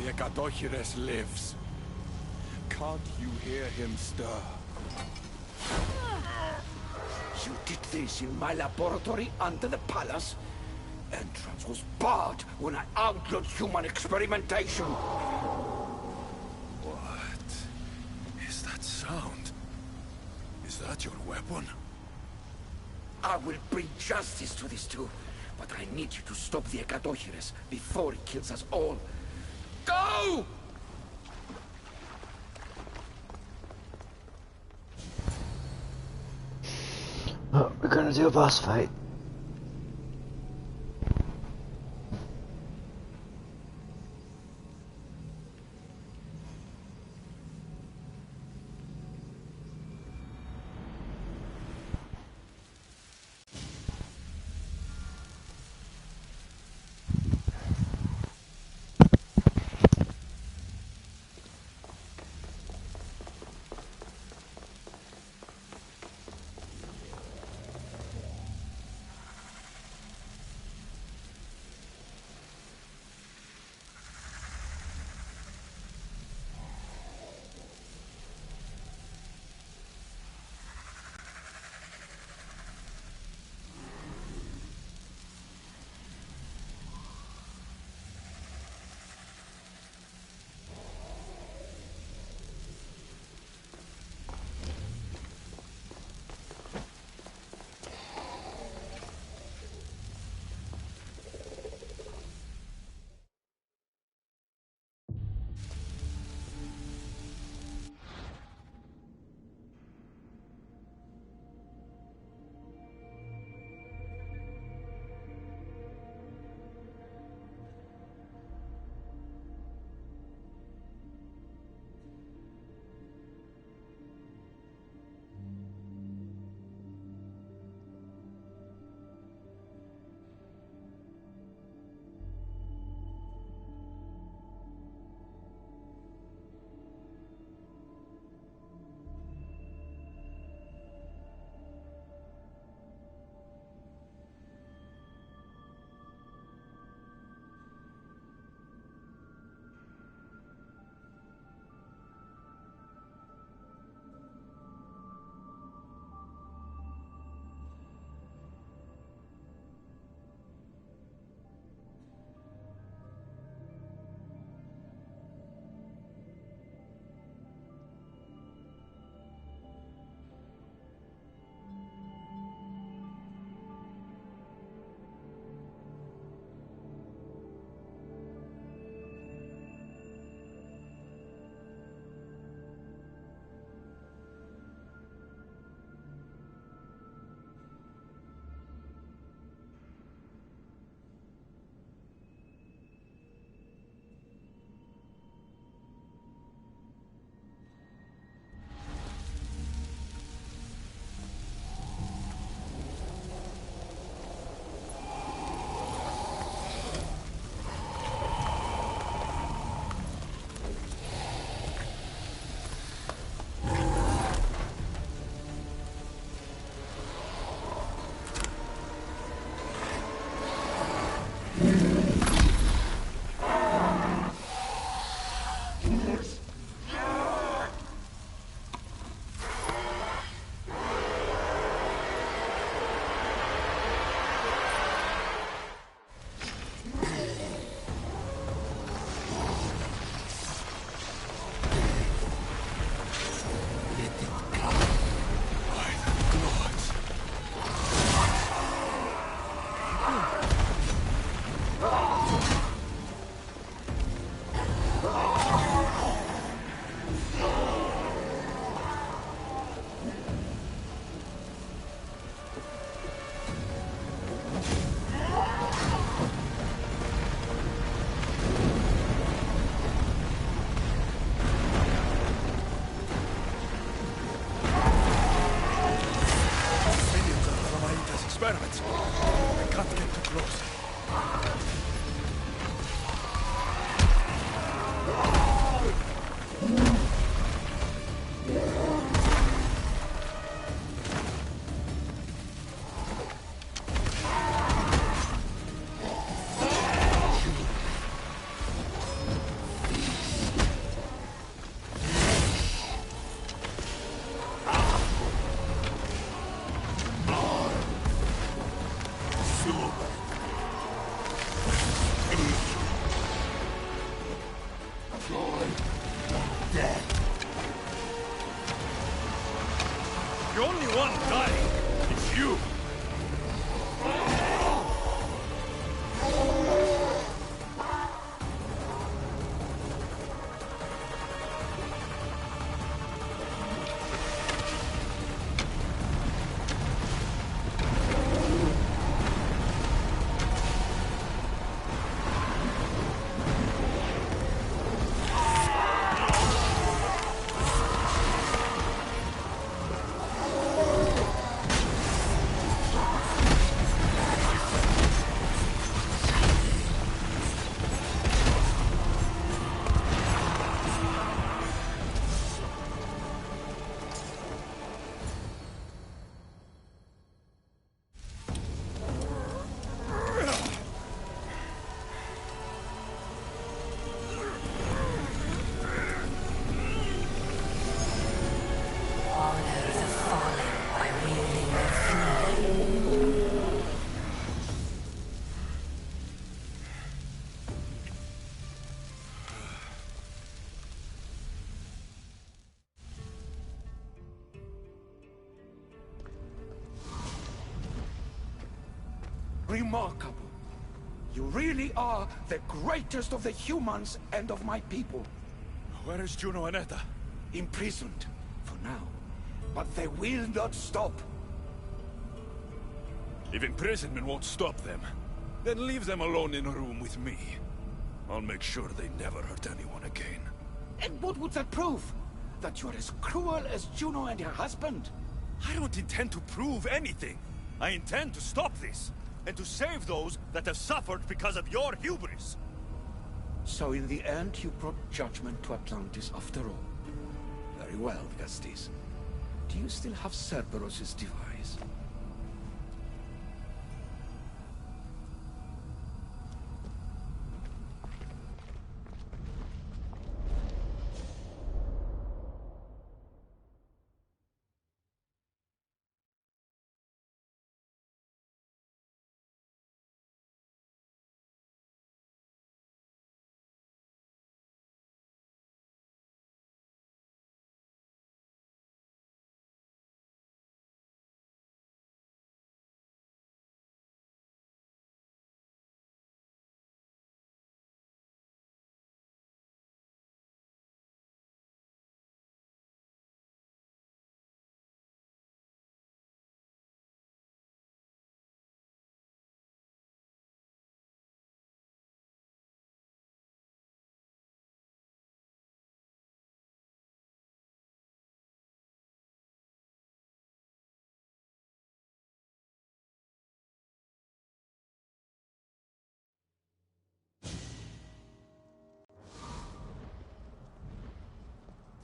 The Ekatohires lives. Can't you hear him stir? You did this in my laboratory under the palace. Entrance was barred when I outlawed human experimentation. What is that sound? Is that your weapon? I will bring justice to these two, but I need you to stop the Ekatohires before he kills us all. Go! Oh, we're gonna do a boss fight. I can't get too close. The only one dying is you. Remarkable. You really are the greatest of the humans and of my people. Where is Juno and Etta? Imprisoned, for now. But they will not stop. If imprisonment won't stop them, then leave them alone in a room with me. I'll make sure they never hurt anyone again. And what would that prove? That you're as cruel as Juno and her husband? I don't intend to prove anything. I intend to stop this, and to save those that have suffered because of your hubris. So in the end, you brought judgment to Atlantis after all. Very well, Gastis. Do you still have Cerberus' device?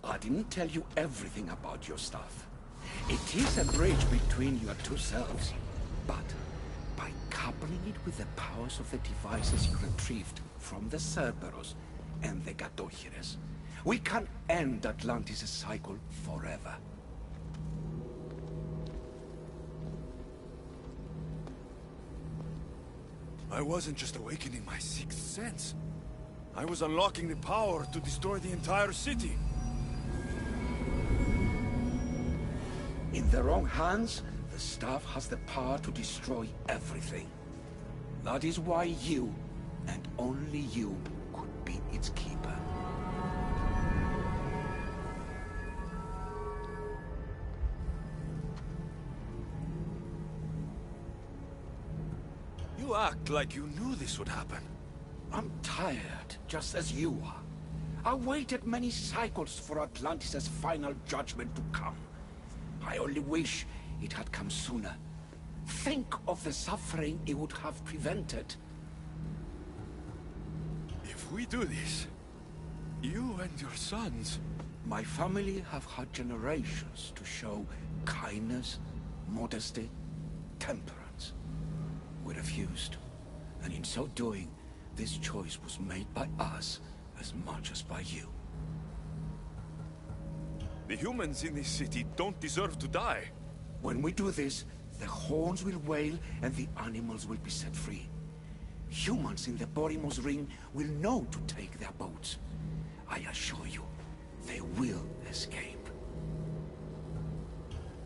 I didn't tell you everything about your stuff. It is a bridge between your two selves. But by coupling it with the powers of the devices you retrieved from the Cerberus and the Gatohires, we can end Atlantis' cycle forever. I wasn't just awakening my sixth sense. I was unlocking the power to destroy the entire city. In the wrong hands, the staff has the power to destroy everything. That is why you, and only you, could be its keeper. You act like you knew this would happen. I'm tired, just as you are. I waited many cycles for Atlantis' final judgment to come. I only wish it had come sooner. Think of the suffering it would have prevented. If we do this, you and your sons... My family have had generations to show kindness, modesty, temperance. We refused, and in so doing, this choice was made by us as much as by you. The humans in this city don't deserve to die. When we do this, the horns will wail and the animals will be set free. Humans in the Borimos Ring will know to take their boats. I assure you, they will escape.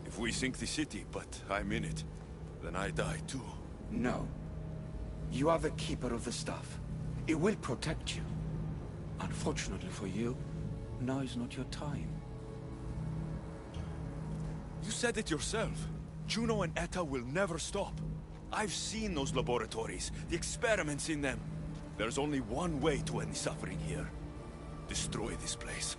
If we sink the city, but I'm in it, then I die too. No. You are the keeper of the staff. It will protect you. Unfortunately for you, now is not your time. You said it yourself. Juno and Etta will never stop. I've seen those laboratories, the experiments in them. There's only one way to end the suffering here. Destroy this place.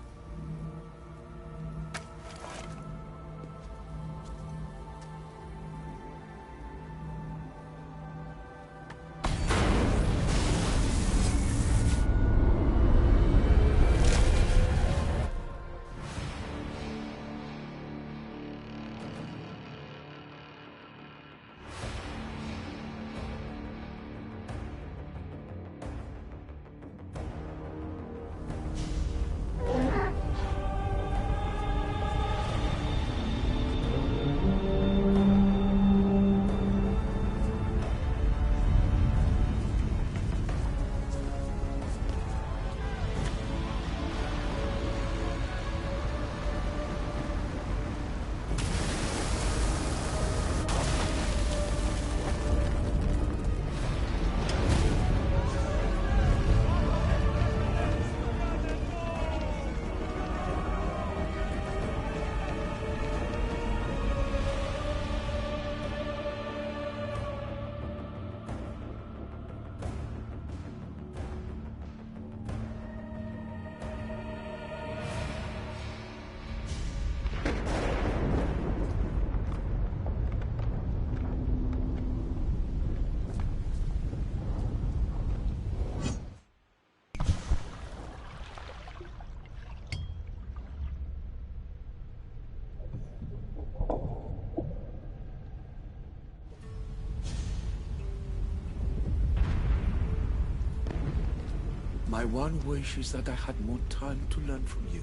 My one wish is that I had more time to learn from you.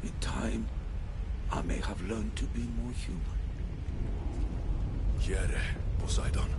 In time, I may have learned to be more human. Here, Poseidon.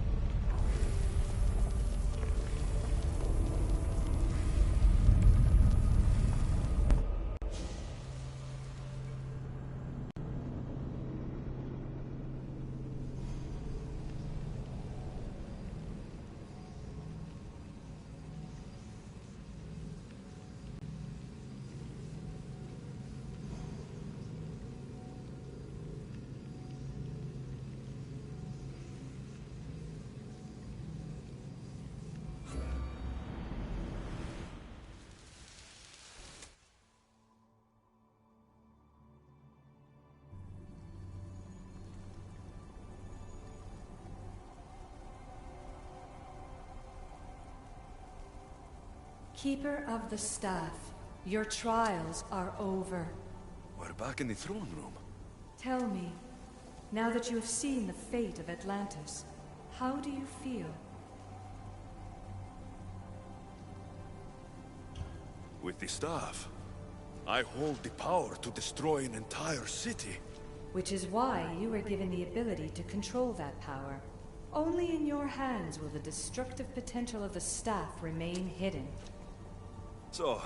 Keeper of the Staff, your trials are over. We're back in the throne room. Tell me, now that you have seen the fate of Atlantis, how do you feel? With the staff, I hold the power to destroy an entire city. Which is why you were given the ability to control that power. Only in your hands will the destructive potential of the staff remain hidden. So,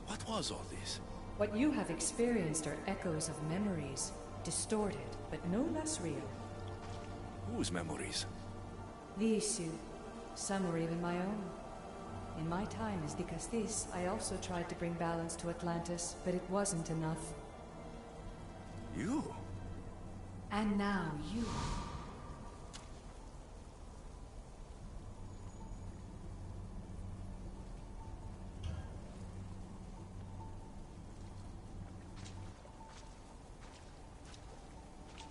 what was all this? What you have experienced are echoes of memories, distorted, but no less real. Whose memories? These two. Some were even my own. In my time as Dikastis, I also tried to bring balance to Atlantis, but it wasn't enough. You? And now you.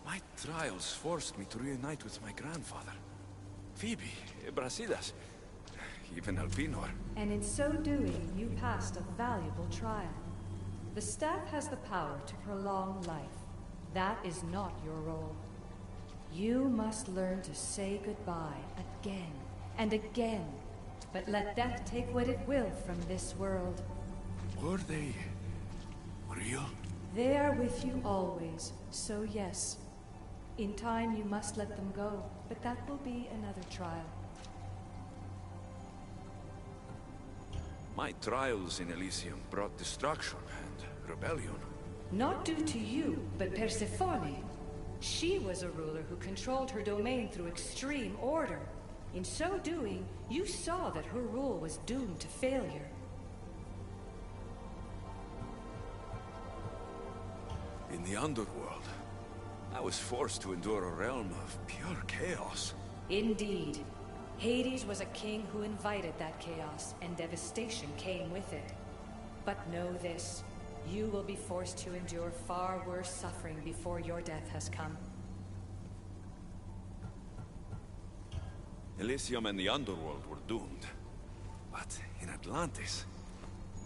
My My trials forced me to reunite with my grandfather. Phoebe, Brasidas, even Alpinor. And in so doing, you passed a valuable trial. The staff has the power to prolong life. That is not your role. You must learn to say goodbye again and again, but let death take what it will from this world. Were they real? They are with you always, so yes. In time you must let them go, but that will be another trial. My trials in Elysium brought destruction and rebellion. Not due to you, but Persephone. She was a ruler who controlled her domain through extreme order. In so doing, you saw that her rule was doomed to failure. In the underworld, I was forced to endure a realm of pure chaos. Indeed. Hades was a king who invited that chaos, and devastation came with it. But know this, you will be forced to endure far worse suffering before your death has come. Elysium and the underworld were doomed. But in Atlantis,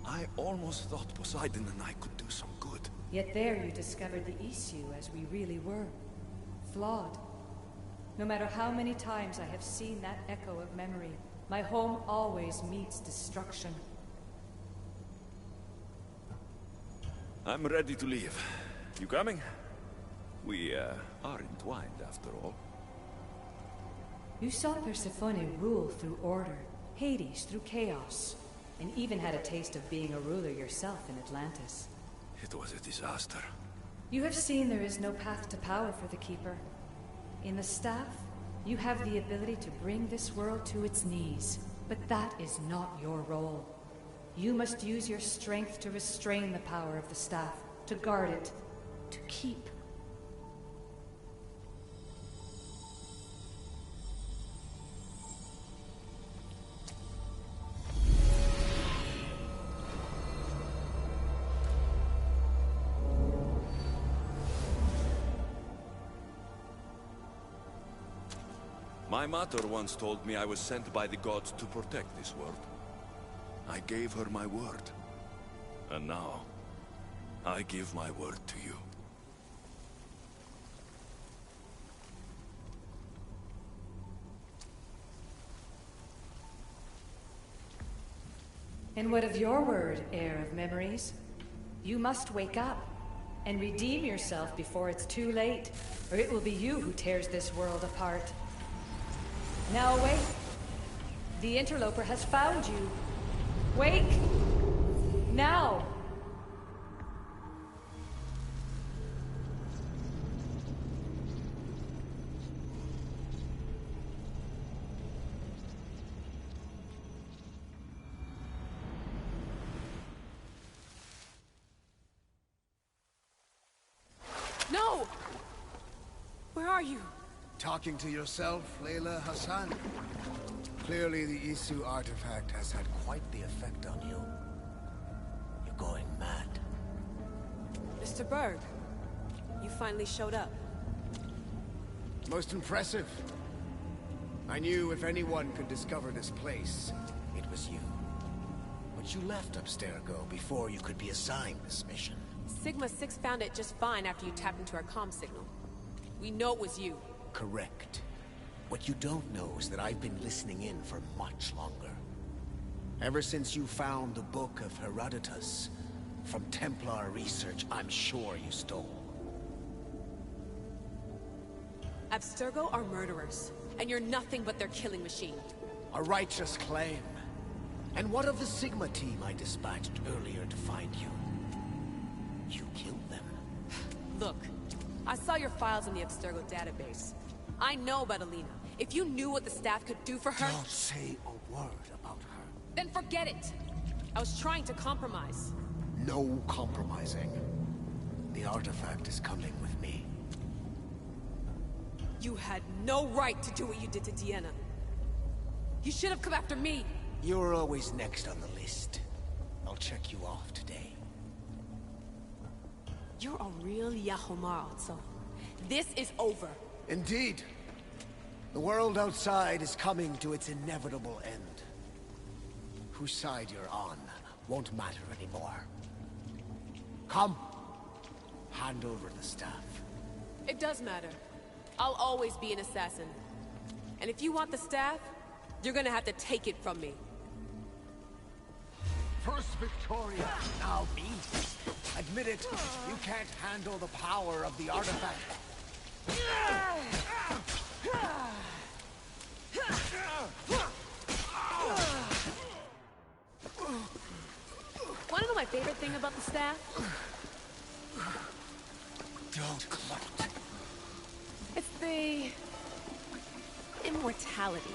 I almost thought Poseidon and I could do some good. Yet there you discovered the issue as we really were. Flawed. No matter how many times I have seen that echo of memory, my home always meets destruction. I'm ready to leave. You coming? We, are entwined after all. You saw Persephone rule through order, Hades through chaos, and even had a taste of being a ruler yourself in Atlantis. It was a disaster. You have seen there is no path to power for the Keeper. In the staff, you have the ability to bring this world to its knees, but that is not your role. You must use your strength to restrain the power of the staff, to guard it, to keep. My mother once told me I was sent by the gods to protect this world. I gave her my word. And now, I give my word to you. And what of your word, heir of memories? You must wake up and redeem yourself before it's too late, or it will be you who tears this world apart. Now awake! The interloper has found you. Wake! Now! No! Where are you? Talking to yourself, Layla Hassan? Clearly the Isu artifact has had quite the effect on you. You're going mad. Mr. Berg, you finally showed up. Most impressive. I knew if anyone could discover this place, it was you. But you left Abstergo before you could be assigned this mission. Sigma 6 found it just fine after you tapped into our comm signal. We know it was you. Correct. What you don't know is that I've been listening in for much longer. Ever since you found the Book of Herodotus, from Templar research I'm sure you stole. Abstergo are murderers, and you're nothing but their killing machine. A righteous claim. And what of the Sigma team I dispatched earlier to find you? You killed them. Look, I saw your files in the Abstergo database. I know about Alina. If you knew what the staff could do for her... Don't say a word about her. Then forget it! I was trying to compromise. No compromising. The artifact is coming with me. You had no right to do what you did to Deanna. You should have come after me! You're always next on the list. I'll check you off today. You're a real Yahomar, also. This is over. Indeed. The world outside is coming to its inevitable end. Whose side you're on won't matter anymore. Come. Hand over the staff. It does matter. I'll always be an assassin. And if you want the staff, you're gonna have to take it from me. First Victoria, now me. Admit it, you can't handle the power of the artifact. Wanna know my favorite thing about the staff? Don't gloat. It's the... immortality.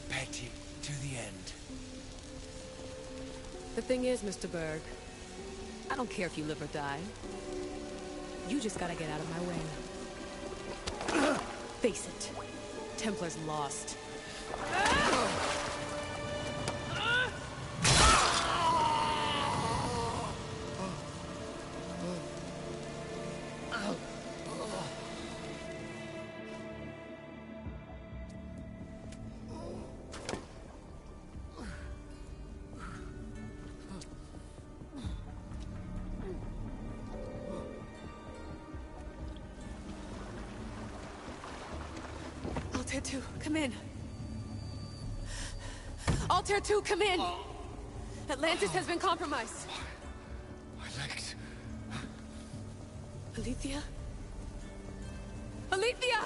Petty to the end. The thing is, Mr. Berg, I don't care if you live or die. You just gotta get out of my way. Face it, Templar's lost. Altair 2, come in. Altair 2, come in! Atlantis has been compromised. My legs. Alethea? Alethea!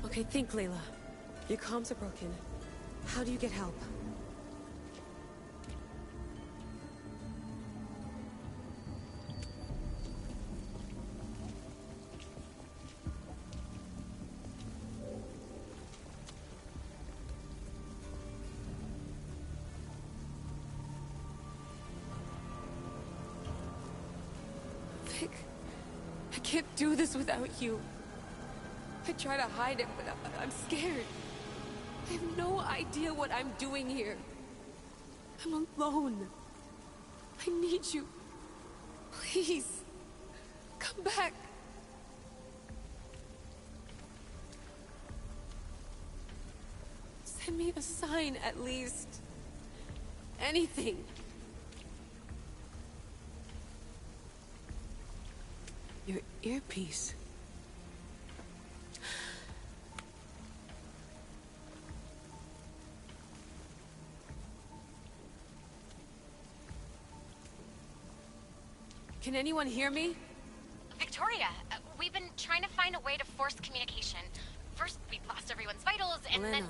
Okay, think, Layla. Your comms are broken. How do you get help? Vic, I can't do this without you. I try to hide it, but I'm scared. I have no idea what I'm doing here. I'm alone. I need you. Please, come back. Send me a sign, at least. Anything. Your earpiece. Can anyone hear me? Victoria, we've been trying to find a way to force communication. First, we lost everyone's vitals, and Elena. then...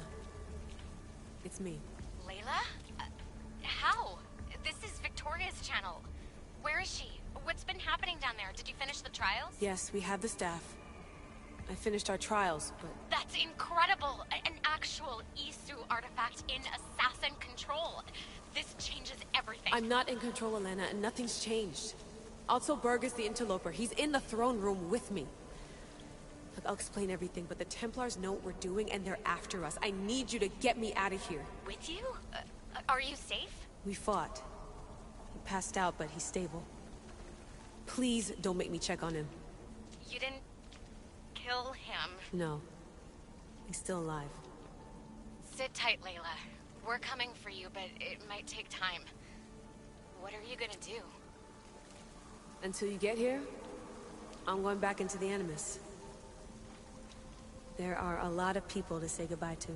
It's me. Layla? How? This is Victoria's channel. Where is she? What's been happening down there? Did you finish the trials? Yes, we have the staff. I finished our trials, but... That's incredible! An actual Isu artifact in assassin control. This changes everything. I'm not in control, Elena, and nothing's changed. Also, Berg is the interloper. He's in the throne room with me. Look, I'll explain everything, but the Templars know what we're doing, and they're after us. I need you to get me out of here. With you? Are you safe? We fought. He passed out, but he's stable. Please don't make me check on him. You didn't... kill him? No. He's still alive. Sit tight, Layla. We're coming for you, but it might take time. What are you gonna do? Until you get here, I'm going back into the Animus. There are a lot of people to say goodbye to.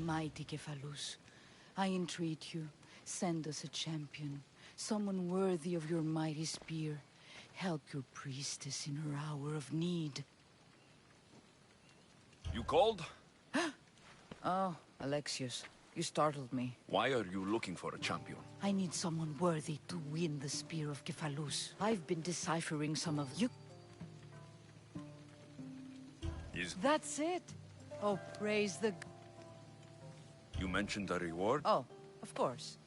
Mighty Kephalus, I entreat you, send us a champion, someone worthy of your mighty spear. Help your priestess in her hour of need. You called? Oh, Alexius, you startled me. Why are you looking for a champion? I need someone worthy to win the spear of Kephalus. I've been deciphering some of you. That's it. Oh, praise the... You mentioned a reward? Oh, of course.